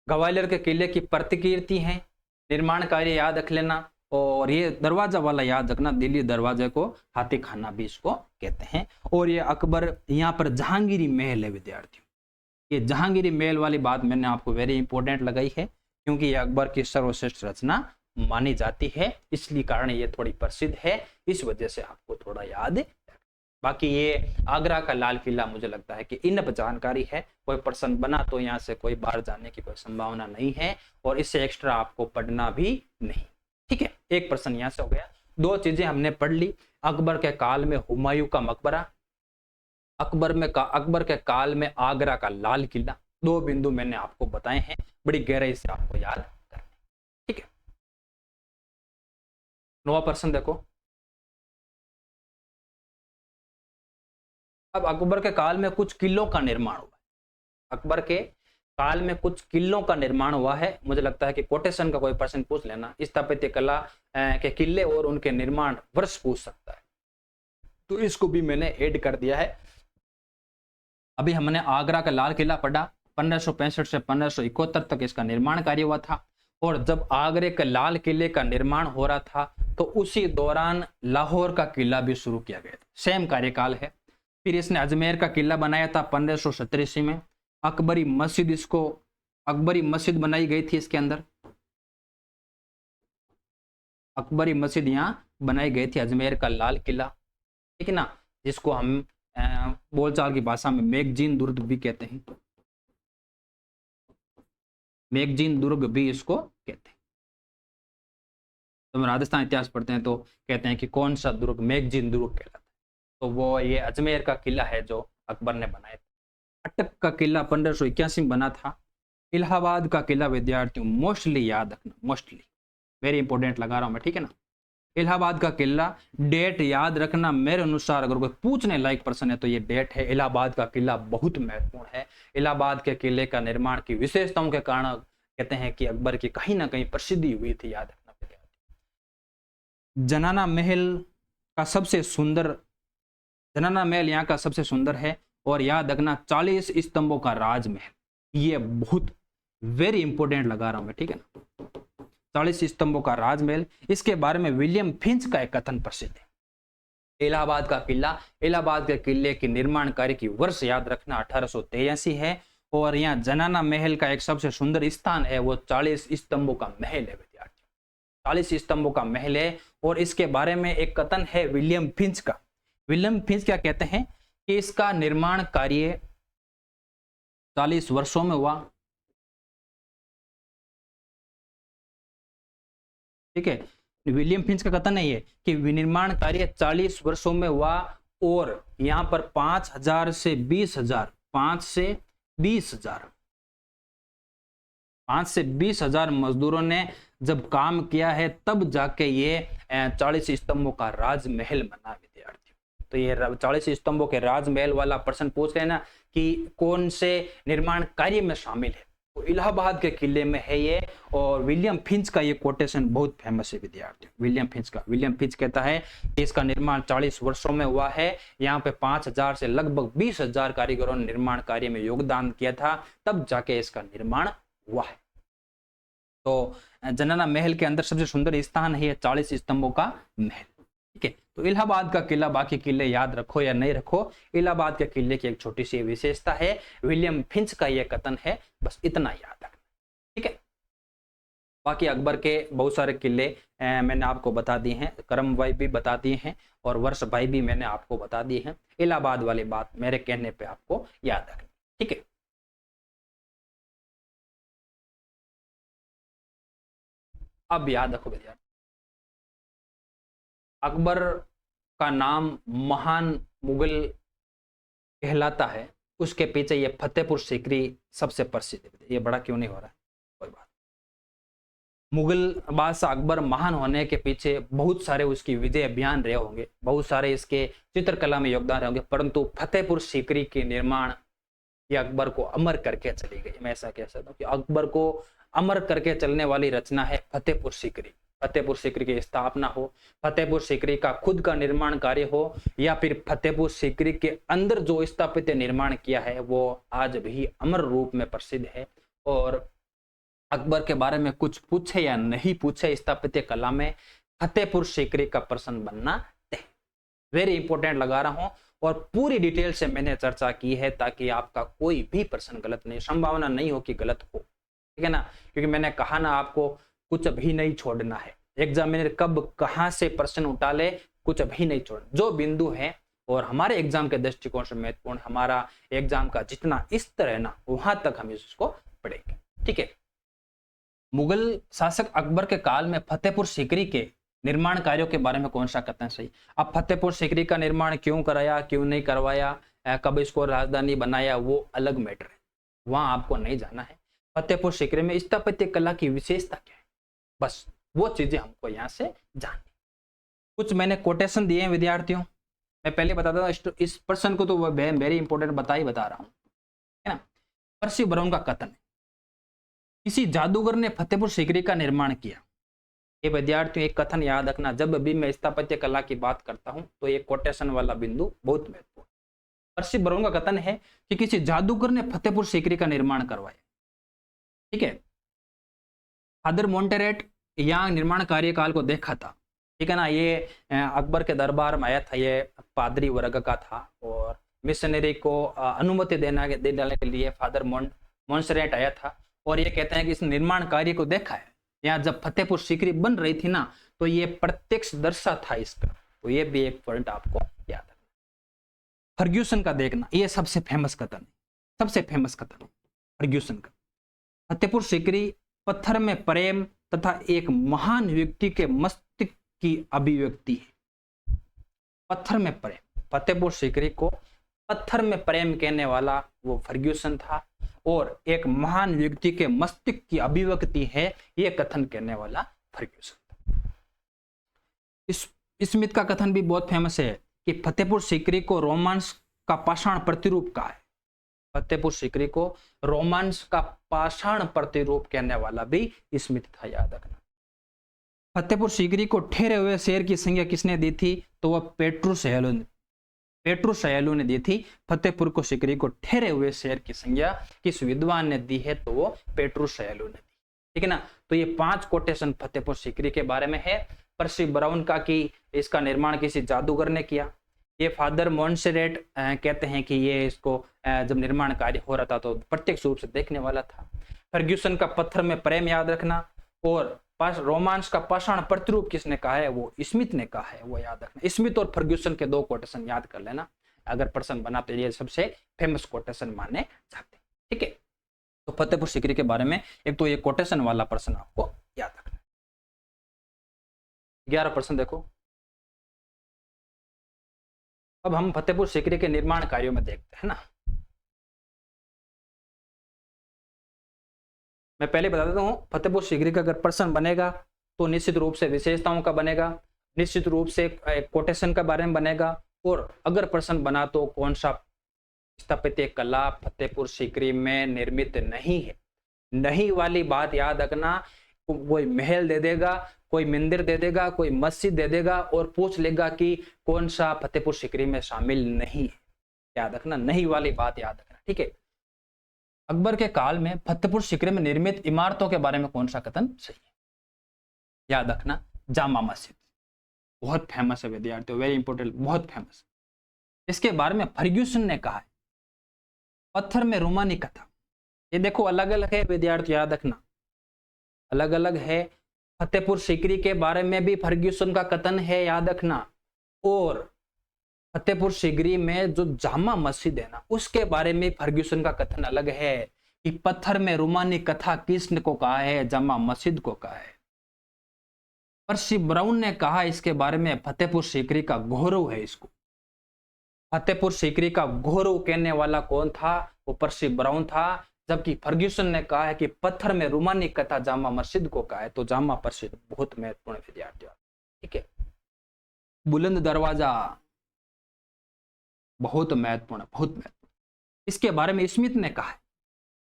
S1: ग्वालियर के किले की प्रतिकीर्ति है। निर्माण कार्य याद रख लेना, और ये दरवाजा वाला याद रखना, दिल्ली दरवाजे को हाथी खाना भी इसको कहते हैं। और ये अकबर, यहाँ पर जहांगीरी महल है विद्यार्थियों। ये जहांगीरी महल वाली बात मैंने आपको वेरी इंपॉर्टेंट लगाई है, क्योंकि ये अकबर की सर्वश्रेष्ठ रचना मानी जाती है, इसलिए कारण ये थोड़ी प्रसिद्ध है, इस वजह से आपको थोड़ा याद। बाकी ये आगरा का लाल किला मुझे लगता है कि इनफ जानकारी है। कोई प्रश्न बना तो यहाँ से कोई बाहर जाने की कोई संभावना नहीं है, और इससे एक्स्ट्रा आपको पढ़ना भी नहीं, ठीक है। एक प्रश्न यहाँ से हो गया। 2 चीजें हमने पढ़ ली। अकबर के काल में हुमायूं का मकबरा, अकबर के काल में आगरा का लाल किला। 2 बिंदु मैंने आपको बताए हैं, बड़ी गहराई से आपको याद करना, ठीक है। 9वां प्रश्न देखो। अब अकबर के काल में कुछ किलों का निर्माण हुआ। अकबर के काल में कुछ किलों का निर्माण हुआ है। मुझे लगता है कि कोटेशन का कोई प्रश्न पूछ लेना, स्थापत्य कला के किले और उनके निर्माण वर्ष पूछ सकता है, तो इसको भी मैंने ऐड कर दिया है। अभी हमने आगरा का लाल किला पढ़ा, 1565 से 1571 तक इसका निर्माण कार्य हुआ था। और जब आगरे के लाल किले का निर्माण हो रहा था, तो उसी दौरान लाहौर का किला भी शुरू किया गया था। सेम कार्यकाल है। फिर इसने अजमेर का किला बनाया था 1587 में। अकबरी मस्जिद बनाई गई थी इसके अंदर। अकबरी मस्जिद यहाँ बनाई गई थी, अजमेर का लाल किला, ठीक है ना, जिसको हम बोलचाल की भाषा में मैगजीन दुर्ग भी कहते हैं। मैगजीन दुर्ग भी इसको कहते हैं। तो हम राजस्थान इतिहास पढ़ते हैं तो कहते हैं कि कौन सा दुर्ग, मैगजीन दुर्ग कहलाता है। तो वो ये अजमेर का किला है जो अकबर ने बनाया था। अटक का किला 1581 में बना था। इलाहाबाद का किला विद्यार्थियों मोस्टली याद रखना, मोस्टली वेरी इंपॉर्टेंट लगा रहा हूं मैं, ठीक है ना। इलाहाबाद का किला, डेट याद रखना। मेरे अनुसार अगर कोई पूछने लायक प्रश्न है तो ये डेट है। इलाहाबाद का किला बहुत महत्वपूर्ण है। इलाहाबाद के किले का निर्माण की विशेषताओं के कारण कहते हैं कि अकबर की कहीं ना कहीं प्रसिद्धि हुई थी, याद रखना। जनाना महल यहाँ का सबसे सुंदर है, और याद रखना 40 स्तंभों का राजमहल, ये बहुत वेरी इंपॉर्टेंट लगा रहा हूं मैं, ठीक है ना। 40 स्तंभों का राजमहल, इसके बारे में विलियम फिंच का एक कथन प्रसिद्ध है। इलाहाबाद का किला, इलाहाबाद के किले के निर्माण कार्य की वर्ष याद रखना 1883 है। और यहाँ जनाना महल का एक सबसे सुंदर स्थान है, वो 40 स्तंभों का महल है विद्यार्थी। 40 स्तंभों का महल है, और इसके बारे में एक कथन है विलियम फिंच का। विलियम फिंच क्या कहते हैं कि इसका निर्माण कार्य 40 वर्षों में हुआ, ठीक है। विलियम फिंच का कथन है ये कि विनिर्माण कार्य 40 वर्षों में हुआ, और यहां पर 5,000 से 20,000 मजदूरों ने जब काम किया है, तब जाके ये 40 स्तंभों का राजमहल बना विद्यार्थी। तो ये 40 स्तंभों के राजमहल वाला प्रश्न पूछ लेना कि कौन से निर्माण कार्य में शामिल है, तो इलाहाबाद के किले में है ये। और विलियम फिंच का ये कोटेशन बहुत फेमस है विद्यार्थी, विलियम फिंच का। विलियम फिंच कहता है कि इसका निर्माण 40 वर्षों में हुआ है। यहाँ पे 5000 से लगभग 20,000 कारीगरों ने निर्माण कार्य में योगदान किया था, तब जाके इसका निर्माण हुआ है। तो जनना महल के अंदर सबसे सुंदर स्थान है 40 स्तंभों का महल। ठीक है, तो इलाहाबाद का किला, बाकी किले याद रखो या नहीं रखो, इलाहाबाद के किले की एक छोटी सी विशेषता है, विलियम फिंच का यह कथन है, बस इतना याद रखना। ठीक है, बाकी अकबर के बहुत सारे किले मैंने आपको बता दिए हैं, करम भाई भी बता दिए हैं और वर्ष भाई भी मैंने आपको बता दिए हैं। इलाहाबाद वाली बात मेरे कहने पे आपको याद रखनी। ठीक है, अब याद रखो विद्यार्थी, अकबर का नाम महान मुगल कहलाता है, उसके पीछे ये फतेहपुर सीकरी सबसे प्रसिद्ध है। ये बड़ा क्यों नहीं हो रहा है, कोई बात। मुगल बादशाह अकबर महान होने के पीछे बहुत सारे उसकी विजय अभियान रहे होंगे, बहुत सारे इसके चित्रकला में योगदान रहे होंगे, परंतु फतेहपुर सीकरी के निर्माण ये अकबर को अमर करके चली गई। मैं ऐसा कह सकता हूँ कि अकबर को अमर करके चलने वाली रचना है फतेहपुर सीकरी। फतेहपुर सीकरी की स्थापना हो, फतेहपुर सीकरी का खुद का निर्माण कार्य हो, या फिर फतेहपुर सीकरी के अंदर जो स्थापत्य निर्माण किया है वो आज भी अमर रूप में प्रसिद्ध है। और अकबर के बारे में कुछ पूछे या नहीं पूछे, स्थापत्य कला में फतेहपुर सीकरी का प्रश्न बनना तय। वेरी इंपॉर्टेंट लगा रहा हूं और पूरी डिटेल से मैंने चर्चा की है ताकि आपका कोई भी प्रश्न गलत नहीं, संभावना नहीं हो कि गलत हो। ठीक है ना, क्योंकि मैंने कहा ना आपको कुछ भी नहीं छोड़ना है। एग्जामिनर कब कहां से प्रश्न उठा ले, कुछ भी नहीं छोड़ना। जो बिंदु है और हमारे एग्जाम के दृष्टिकोण से महत्वपूर्ण, हमारा एग्जाम का जितना स्तर है ना वहां तक हम इसको पढ़ेंगे। ठीक है, मुगल शासक अकबर के काल में फतेहपुर सीकरी के निर्माण कार्यों के बारे में कौन सा कथन सही। अब फतेहपुर सीकरी का निर्माण क्यों कराया, क्यों नहीं करवाया, कब इसको राजधानी बनाया, वो अलग मैटर है, वहां आपको नहीं जाना है। फतेहपुर सीकरी में स्थापत्य कला की विशेषता क्या है, बस वो चीजें हमको यहाँ से जाननी। कुछ मैंने कोटेशन दिए हैं विद्यार्थियों, मैं पहले बताता था इस प्रश्न को तो वेरी इंपॉर्टेंट बता रहा हूँ, है ना। पर्सी ब्राउन का कथन है, किसी जादूगर ने फतेहपुर सीकरी का निर्माण किया। ये विद्यार्थियों एक कथन याद रखना, जब भी मैं स्थापत्य कला की बात करता हूं तो ये कोटेशन वाला बिंदु बहुत महत्वपूर्ण। पर्सी ब्राउन का कथन है कि किसी जादूगर ने फतेहपुर सीकरी का निर्माण करवाया। ठीक है, फादर मोंटेरेट यहाँ निर्माण कार्यकाल को देखा था। ठीक है ना, ये अकबर के दरबार में आया था, ये पादरी वर्ग का था और मिशनरी को अनुमति देने के लिए फादर मोंटेरेट आया था और ये कहते हैं कि इस निर्माण कार्य को देखा है। यहाँ जब फतेहपुर सीकरी बन रही थी ना तो ये प्रत्यक्ष दर्शा था इसका, तो ये भी एक पॉइंट आपको याद रखना। फर्ग्यूसन का देखना, ये सबसे फेमस कथन है, सबसे फेमस कथन है फर्ग्यूसन का। फतेहपुर सीकरी पत्थर में प्रेम तथा एक महान व्यक्ति के मस्तिष्क की अभिव्यक्ति है। पत्थर में प्रेम, फतेहपुर सीकरी को पत्थर में प्रेम कहने वाला वो फर्ग्यूसन था और एक महान व्यक्ति के मस्तिष्क की अभिव्यक्ति है ये कथन कहने वाला फर्ग्यूसन था। स्मिथ का कथन भी बहुत फेमस है कि फतेहपुर सीकरी को रोमांस का पाषाण प्रतिरूप कहा है। फतेहपुर सीकरी को रोमांस का पाषाण प्रतिरूप कहने वाला भी स्मिथ था, याद रखना। फतेहपुर सीकरी को ठहरे हुए शेर की संज्ञा किसने दी थी, तो वह पेट्रुस सहेलू ने दी थी। फतेहपुर को सीकरी को ठहरे हुए शेर की संज्ञा किस विद्वान ने दी है, तो वो पेट्रुस सहेलू ने दी। ठीक है ना, तो ये 5 कोटेशन फतेहपुर सीकरी के बारे में है। पर्सी ब्राउन का कि इसका निर्माण किसी जादूगर ने किया। ये फादर मोंटेरेट कहते हैं कि ये इसको जब निर्माण कार्य हो रहा था तो प्रत्यक्ष रूप से देखने वाला था। फर्ग्यूसन का पत्थर में प्रेम याद रखना और रोमांस का पाषाण प्रतिरूप किसने कहा है, वो स्मिथ ने कहा है, वो याद रखना। स्मिथ और फर्ग्यूसन के 2 कोटेशन याद कर लेना, अगर प्रश्न बना तो ये सबसे फेमस कोटेशन माने जाते हैं। ठीक है, तो फतेहपुर सीकरी के बारे में एक तो ये कोटेशन वाला प्रश्न आपको याद रखना। 11 प्रश्न देखो। अब हम फतेहपुर सीकरी के निर्माण कार्यों में देखते हैं ना। मैं पहले बता देता हूं, फतेहपुर सीकरी का अगर प्रश्न बनेगा तो निश्चित रूप से विशेषताओं का बनेगा, निश्चित रूप से कोटेशन का बारे में बनेगा, और अगर प्रश्न बना तो कौन सा स्थापत्य कला फतेहपुर सीकरी में निर्मित नहीं है, नहीं वाली बात याद रखना, कोई महल दे देगा, कोई मंदिर दे देगा, कोई मस्जिद दे देगा और पूछ लेगा कि कौन सा फतेहपुर सीकरी में शामिल नहीं है। याद रखना, नहीं वाली बात याद रखना, ठीक है। अकबर के काल में फतेहपुर सीकरी में निर्मित इमारतों के बारे में कौन सा कथन सही है? याद रखना, जामा मस्जिद बहुत फेमस है विद्यार्थियों, वेरी इंपॉर्टेंट, बहुत फेमस। इसके बारे में फर्ग्यूसन ने कहा है, पत्थर में रोमानी कथा। ये देखो अलग अलग है विद्यार्थियों, याद रखना अलग अलग है। फतेहपुर सीकरी के बारे में भी फर्ग्यूसन का कथन है, याद रखना। और फतेहपुर सीकरी में जो जामा मस्जिद है ना, उसके बारे में फर्ग्यूसन का कथन अलग है कि पत्थर में रोमानी कथा किसने को कहा है? जामा मस्जिद को कहा है। पर्सी ब्राउन ने कहा इसके बारे में फतेहपुर सीकरी का गौरव है। इसको फतेहपुर सीकरी का गौरव कहने वाला कौन था? वो पर्सी ब्राउन था। जबकि फर्ग्यूसन ने कहा है कि पत्थर में रोमानी कथा जामा मस्जिद को कहा है। तो जामा मस्जिद बहुत महत्वपूर्ण विद्यार्थियों, ठीक है। बुलंद दरवाजा बहुत महत्वपूर्ण, बहुत महत्वपूर्ण। इसके बारे में स्मिथ ने कहा है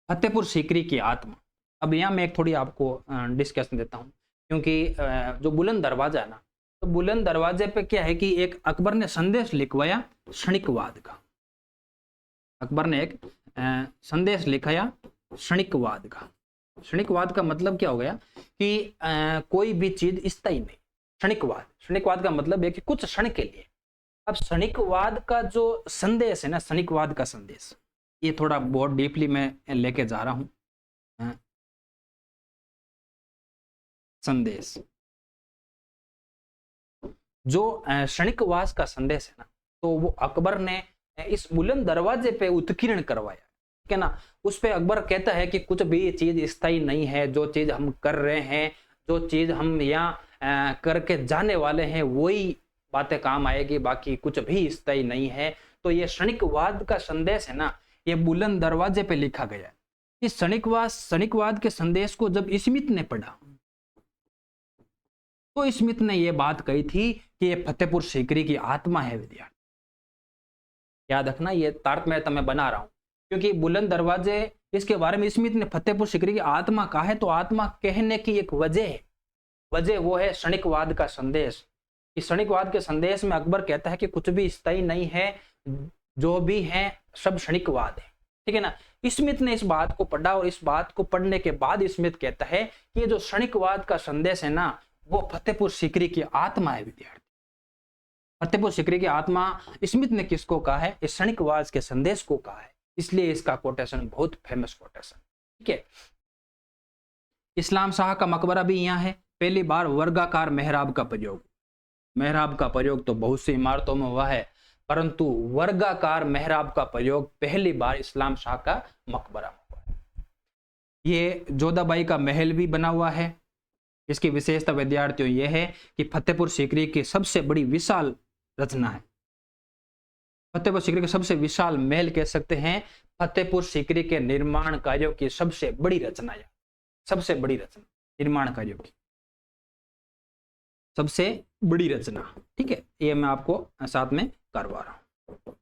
S1: फतेहपुर सीकरी की आत्मा। अब यहां मैं एक थोड़ी आपको डिस्कशन देता हूं, क्योंकि जो बुलंद दरवाजा है ना, तो बुलंद दरवाजे पे क्या है कि एक अकबर ने संदेश लिखवाया क्षणिकवाद का। अकबर ने एक संदेश लिखाया क्षणिकवाद का। क्षणिकवाद का मतलब क्या हो गया कि कोई भी चीज स्थायी नहीं। क्षणिकवाद, क्षणिकवाद का मतलब है कि कुछ क्षण के लिए। अब क्षणिकवाद का जो संदेश है ना, क्षणिकवाद का संदेश, ये थोड़ा बहुत डीपली मैं लेके जा रहा हूं। संदेश, जो क्षणिकवाद का संदेश है ना, तो वो अकबर ने इस बुलंद दरवाजे पे उत्कीर्ण करवाया, ठीक है ना। उस पे अकबर कहता है कि कुछ भी चीज स्थायी नहीं है। जो चीज हम कर रहे हैं, जो चीज हम यहाँ करके जाने वाले हैं, वही बातें काम आएगी, बाकी कुछ भी स्थायी नहीं है। तो ये क्षणिकवाद का संदेश है ना, ये बुलंद दरवाजे पे लिखा गया है। इस क्षणिकवाद के संदेश को जब स्मिथ ने पढ़ा, तो स्मिथ ने यह बात कही थी कि ये फतेहपुर सीकरी की आत्मा है विद्यार्थी। याद रखना, ये तारतम्य मैं बना रहा हूं, क्योंकि बुलंद दरवाजे, इसके बारे में स्मिथ ने फतेहपुर सीकरी की आत्मा कहा है। तो आत्मा कहने की एक वजह है, वजह वो है क्षणिकवाद का संदेश। इस क्षणिकवाद के संदेश में अकबर कहता है कि कुछ भी स्थायी नहीं है, जो भी है सब क्षणिकवाद है, ठीक है ना। स्मिथ ने इस बात को पढ़ा और इस बात को पढ़ने के बाद स्मिथ कहता है कि ये जो क्षणिकवाद का संदेश है ना, वो फतेहपुर सीकरी की आत्मा है विद्यार्थी। फतेहपुर सीकरी की आत्मा स्मिथ ने किसको कहा है? इस क्षणिकवाद के संदेश को कहा है। इसलिए इसका कोटेशन बहुत फेमस कोटेशन, ठीक है। इस्लाम शाह का मकबरा भी यहाँ है। पहली बार वर्गाकार मेहराब का प्रयोग, मेहराब का प्रयोग तो बहुत सी इमारतों में हुआ है, परंतु वर्गाकार मेहराब का प्रयोग पहली बार इस्लाम शाह का मकबरा में हुआ है। ये जोधाबाई का महल भी बना हुआ है। इसकी विशेषता विद्यार्थियों यह है कि फतेहपुर सीकरी की सबसे बड़ी विशाल रचना है। फतेहपुर सीकरी के सबसे विशाल महल कह सकते हैं। फतेहपुर सीकरी के निर्माण कार्यों की सबसे बड़ी रचना है, सबसे बड़ी रचना निर्माण कार्यों की सबसे बड़ी रचना, ठीक है। ये मैं आपको साथ में करवा रहा हूं।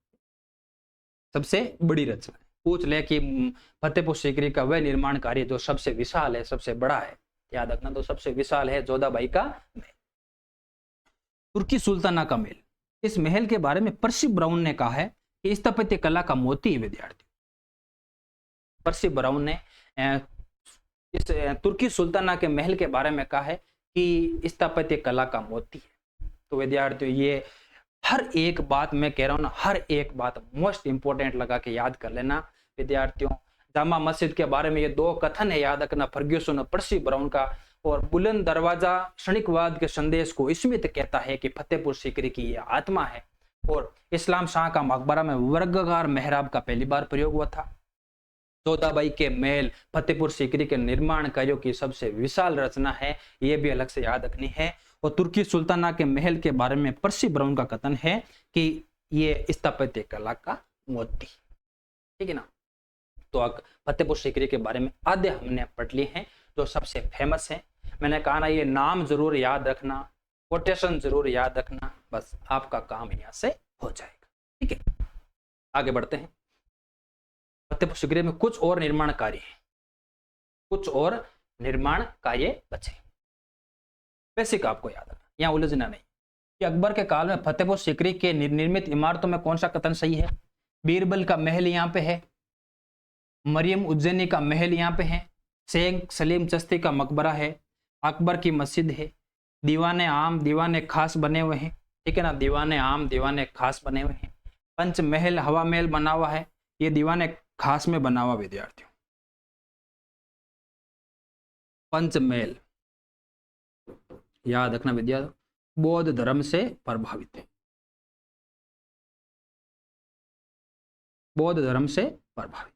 S1: सबसे बड़ी रचना पूछ ले कि फतेहपुर सीकरी का वह निर्माण कार्य जो सबसे विशाल है, सबसे बड़ा है, याद रखना। तो सबसे विशाल है जोधाबाई का महल। तुर्की सुल्ताना का महल, इस महल के बारे में पर्सी ब्राउन ने कहा है कि स्थापत्य कला का मोती है विद्यार्थी। पर्सी ब्राउन ने इस तुर्की सुल्ताना के महल के बारे में कहा है कि स्थापत्य कला का मोती है। तो विद्यार्थियों ये हर एक बात मैं कह रहा हूं ना, हर एक बात मोस्ट इंपोर्टेंट लगा के याद कर लेना विद्यार्थियों। जामा मस्जिद के बारे में ये दो कथन है, याद रखना, फर्ग्यूसन और पर्सी ब्राउन का। और बुलंद दरवाजा क्षणिकवाद के संदेश को स्मिथ कहता है कि फतेहपुर सीकरी की ये आत्मा है। और इस्लाम शाह का मकबरा में वर्गाकार मेहराब का पहली बार प्रयोग हुआ था। जोधाबाई के महल फतेहपुर सीकरी के निर्माण कार्यों की सबसे विशाल रचना है, ये भी अलग से याद रखनी है। और तुर्की सुल्ताना के महल के बारे में पर्सी ब्राउन का कथन है कि ये स्थापत्य कला का मोती, ठीक है ना। तो फतेहपुर सीकरी के बारे में आधे हमने पढ़ लिए हैं जो सबसे फेमस है। मैंने कहा ना, ये नाम जरूर याद रखना, कोटेशन जरूर याद रखना, बस आपका काम यहां से हो जाएगा, ठीक है। आगे बढ़ते हैं। फतेहपुर सीकरी में कुछ और निर्माण कार्य हैं। कुछ और निर्माण कार्य बचे। बेसिक आपको याद रखना, यहाँ उलझना नहीं कि अकबर के काल में फतेहपुर सीकरी के निर्मित इमारतों में कौन सा कथन सही है। बीरबल का महल यहाँ पे है, मरियम उज्जैनी का महल यहाँ पे है, शेख सलीम चिश्ती का मकबरा है, अकबर की मस्जिद है, दीवाने आम दीवाने खास बने हुए हैं, ठीक है ना, दीवाने आम दीवाने खास बने हुए हैं, पंचमहल हवा महल बना हुआ है, ये दीवाने खास में बना हुआ विद्यार्थियों। पंचमहल याद रखना विद्यार्थी, बौद्ध धर्म से प्रभावित है, बौद्ध धर्म से प्रभावित,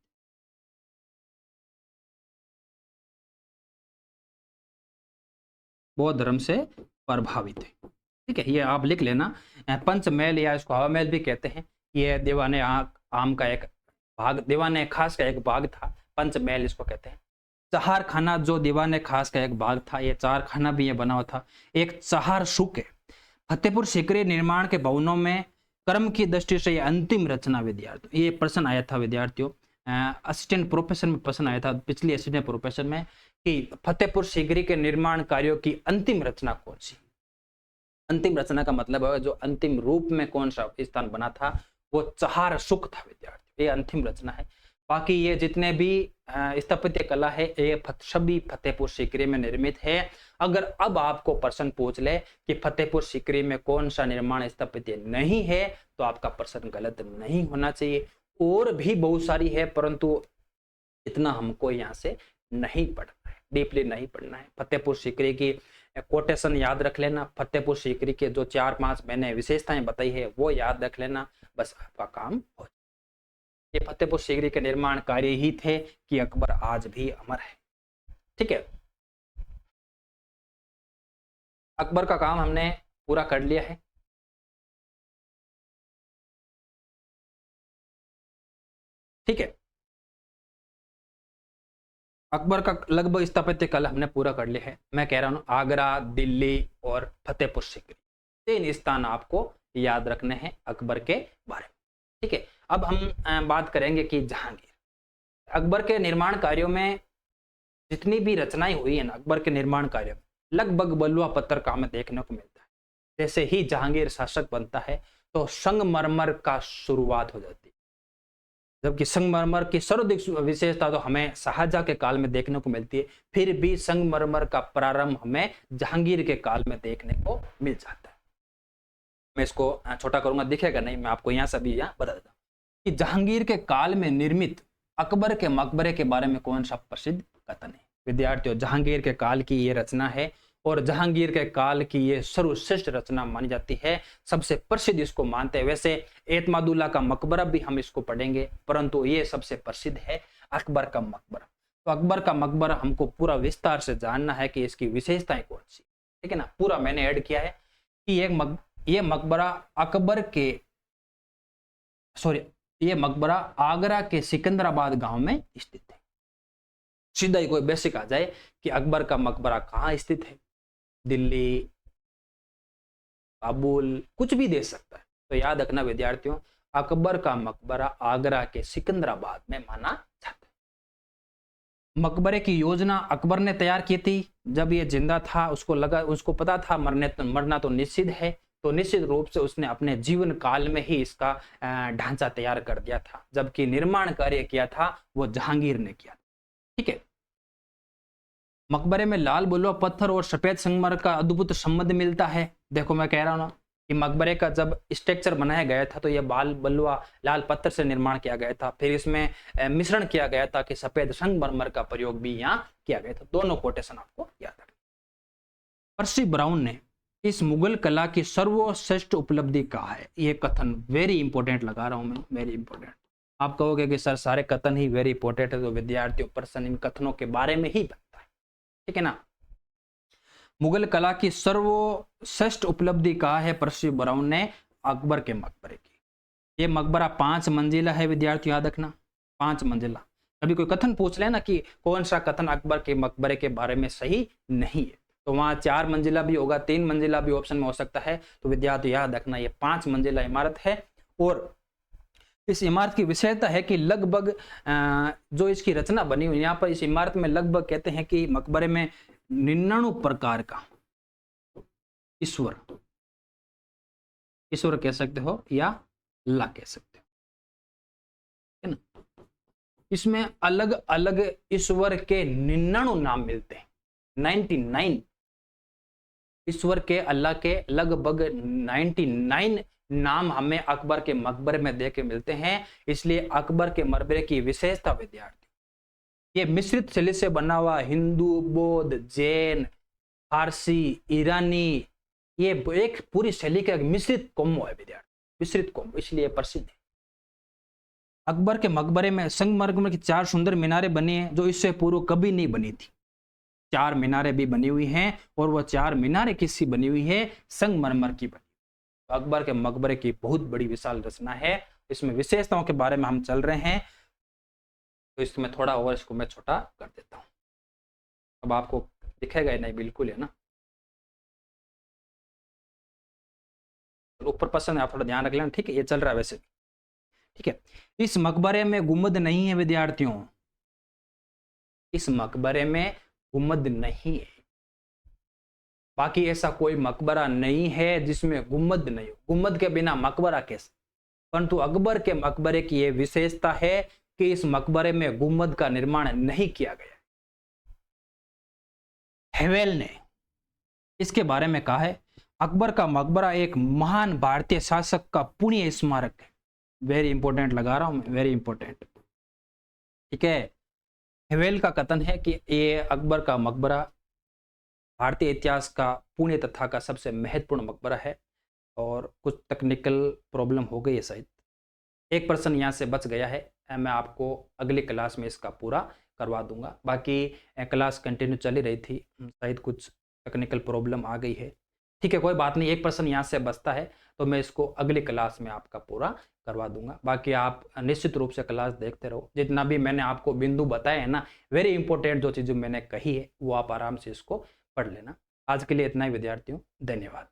S1: बौद्ध धर्म से प्रभावित है, ठीक है, ये आप लिख लेना। पंचमहल या इसको हवा महल भी कहते हैं, ये दीवाने आम का एक भाग, दीवाने खास का एक भाग था, पंचमहल इसको कहते हैं। चहार खाना जो दीवाने खास का एक भाग था, ये चार खाना भी ये बना हुआ था। एक चहार सुक है। फतेहपुर सीकरी निर्माण के भवनों में क्रम की दृष्टि से ये अंतिम रचना विद्यार्थियों, ये प्रश्न आया था विद्यार्थियों, असिस्टेंट प्रोफेसर में प्रश्न आया था पिछली असिस्टेंट प्रोफेसर में कि फतेहपुर सीकरी के निर्माण कार्यों की अंतिम रचना कौन सी। अंतिम रचना का मतलब है जो अंतिम रूप में कौन सा स्थान बना था, वो चहार सुक था विद्यार्थियों, ये अंतिम रचना है। बाकी ये जितने भी स्थापत्य कला है ये सभी फतेहपुर सीकरी में निर्मित है। अगर अब आपको प्रश्न पूछ ले कि फतेहपुर सीकरी में कौन सा निर्माण स्थापत्य नहीं है, तो आपका प्रश्न गलत नहीं होना चाहिए। और भी बहुत सारी है, परंतु इतना हमको यहाँ से नहीं पढ़ना है, डीपली नहीं पढ़ना है। फतेहपुर सीकरी की कोटेशन याद रख लेना, फतेहपुर सीकरी के जो 4-5 मैंने विशेषताएं बताई है वो याद रख लेना, बस आपका काम हो। ये फतेहपुर सीकरी के निर्माण कार्य ही थे कि अकबर आज भी अमर है, ठीक है। अकबर का काम हमने पूरा कर लिया है, ठीक है। अकबर का लगभग स्थापत्य कला हमने पूरा कर लिया है। मैं कह रहा हूं आगरा, दिल्ली और फतेहपुर सीकरी, 3 स्थान आपको याद रखने हैं अकबर के बारे में, ठीक है। अब हम बात करेंगे कि जहांगीर, अकबर के निर्माण कार्यों में जितनी भी रचनाएं हुई है ना अकबर के निर्माण कार्यों में, लगभग बलुआ पत्थर का हमें देखने को मिलता है। जैसे ही जहांगीर शासक बनता है तो संगमरमर का शुरुआत हो जाती है, जबकि संगमरमर की सर्वाधिक विशेषता तो हमें शाहजहां के काल में देखने को मिलती है, फिर भी संगमरमर का प्रारंभ हमें जहांगीर के काल में देखने को मिल जाता है। मैं इसको छोटा करूंगा, दिखेगा नहीं, मैं आपको यहाँ से भी यहाँ बता देता हूँ कि जहांगीर के काल में निर्मित अकबर के मकबरे के बारे में कौन सा प्रसिद्ध कथन है विद्यार्थियों। जहांगीर के काल की ये रचना है और जहांगीर के काल की ये सर्वश्रेष्ठ रचना मानी जाती है, सबसे प्रसिद्ध इसको मानते हैं। वैसे एतमादुल्ला का मकबरा भी हम इसको पढ़ेंगे, परंतु ये सबसे प्रसिद्ध है अकबर का मकबरा। तो अकबर का मकबरा हमको पूरा विस्तार से जानना है कि इसकी विशेषताएं कौन सी, ठीक है ना। पूरा मैंने ऐड किया है कि ये मकबरा अकबर के ये मकबरा आगरा के सिकंदराबाद गांव में स्थित है। सीधा ही कोई बेसिक आ जाए कि अकबर का मकबरा कहाँ स्थित है, दिल्ली, काबुल, कुछ भी दे सकता है। तो याद रखना विद्यार्थियों, अकबर का मकबरा आगरा के सिकंदराबाद में माना जाता है। मकबरे की योजना अकबर ने तैयार की थी जब ये जिंदा था। उसको पता था मरना तो निश्चित है, तो निश्चित रूप से उसने अपने जीवन काल में ही इसका ढांचा तैयार कर दिया था, जबकि निर्माण कार्य किया था वो जहांगीर ने किया, ठीक है। मकबरे में लाल बलुआ पत्थर और सफेद संगमरमर का अद्भुत संबंध मिलता है। देखो मैं कह रहा हूं ना कि मकबरे का जब स्ट्रक्चर बनाया गया था तो यह लाल पत्थर से निर्माण किया गया था, फिर इसमें मिश्रण किया गया था कि सफेद संगमरमर का प्रयोग भी यहाँ किया गया था। दोनों कोटेशन आपको याद रखना। पर्सी ब्राउन ने इस मुगल कला की सर्वश्रेष्ठ उपलब्धि कहा है। ये कथन वेरी इंपॉर्टेंट लगा रहा हूं मैं, वेरी इंपॉर्टेंट। आप कहोगे कि सर सारे कथन ही वेरी इंपॉर्टेंट है, तो विद्यार्थियों प्रश्न इन कथनों के बारे में ही बनता है, ठीक है ना। मुगल कला की सर्वश्रेष्ठ उपलब्धि कहा है पर्सी ब्राउन ने अकबर के मकबरे की। ये मकबरा 5 मंजिला है विद्यार्थियों, याद रखना 5 मंजिला। कभी कोई कथन पूछ लेना कि कौन सा कथन अकबर के मकबरे के बारे में सही नहीं है, तो वहां 4 मंजिला भी होगा, 3 मंजिला भी ऑप्शन में हो सकता है। तो विद्यार्थी याद रखना ये 5 मंजिला इमारत है और इस इमारत की विशेषता है कि लगभग जो इसकी रचना बनी हुई, यहाँ पर इस इमारत में लगभग कहते हैं कि मकबरे में 99 प्रकार का ईश्वर, ईश्वर कह सकते हो या अल्लाह कह सकते हो, है ना। इसमें अलग अलग ईश्वर के 99 नाम मिलते हैं, 99 ईश्वर के, अल्लाह के लगभग 99 नाम हमें अकबर के मकबरे में देखे मिलते हैं। इसलिए अकबर के मकबरे की विशेषता विद्यार्थी, ये मिश्रित शैली से बना हुआ हिंदू, बौद्ध, जैन, फारसी, ईरानी, ये एक पूरी शैली का मिश्रित कोम्बो है विद्यार्थी, मिश्रित कोम्बो, इसलिए प्रसिद्ध है। अकबर के मकबरे में संगमरमर की 4 सुंदर मीनारें बनी हैं, जो इससे पूर्व कभी नहीं बनी थी। 4 मीनारें भी बनी हुई हैं, और वह 4 मीनारें किसकी बनी हुई है? संगमरमर की बनी। अकबर के मकबरे की बहुत बड़ी विशाल रचना है। इसमें विशेषताओं के बारे में हम चल रहे हैं, तो इसमें थोड़ा और इसको मैं छोटा कर देता हूं। अब आपको दिखेगा ही नहीं, बिल्कुल है ना। ऊपर पसंद है, आप थोड़ा ध्यान रख लेना, ठीक है। ये चल रहा है वैसे, ठीक है। इस मकबरे में गुंबद नहीं है विद्यार्थियों, इस मकबरे में गुंबद नहीं है। बाकी ऐसा कोई मकबरा नहीं है जिसमें गुंबद नहीं हो। गुंबद के बिना मकबरा कैसे? परंतु अकबर के मकबरे की यह विशेषता है कि इस मकबरे में गुंबद का निर्माण नहीं किया गया। हेवेल ने इसके बारे में कहा है, अकबर का मकबरा एक महान भारतीय शासक का पुण्य स्मारक है। वेरी इंपॉर्टेंट लगा रहा हूं मैं, वेरी इंपॉर्टेंट, ठीक है। हेवेल का कथन है कि ये अकबर का मकबरा भारतीय इतिहास का पुण्य तथा का सबसे महत्वपूर्ण मकबरा है। और कुछ टेक्निकल प्रॉब्लम हो गई है शायद, एक पर्सन यहाँ से बच गया है। मैं आपको अगली क्लास में इसका पूरा करवा दूंगा। बाकी क्लास कंटिन्यू चली रही थी, शायद कुछ टेक्निकल प्रॉब्लम आ गई है, ठीक है। कोई बात नहीं, एक पर्सन यहाँ से बचता है तो मैं इसको अगली क्लास में आपका पूरा करवा दूंगा। बाकी आप निश्चित रूप से क्लास देखते रहो। जितना भी मैंने आपको बिंदु बताए हैं ना, वेरी इंपॉर्टेंट जो चीज़ें मैंने कही है, वो आप आराम से इसको पढ़ लेना। आज के लिए इतना ही विद्यार्थियों, धन्यवाद।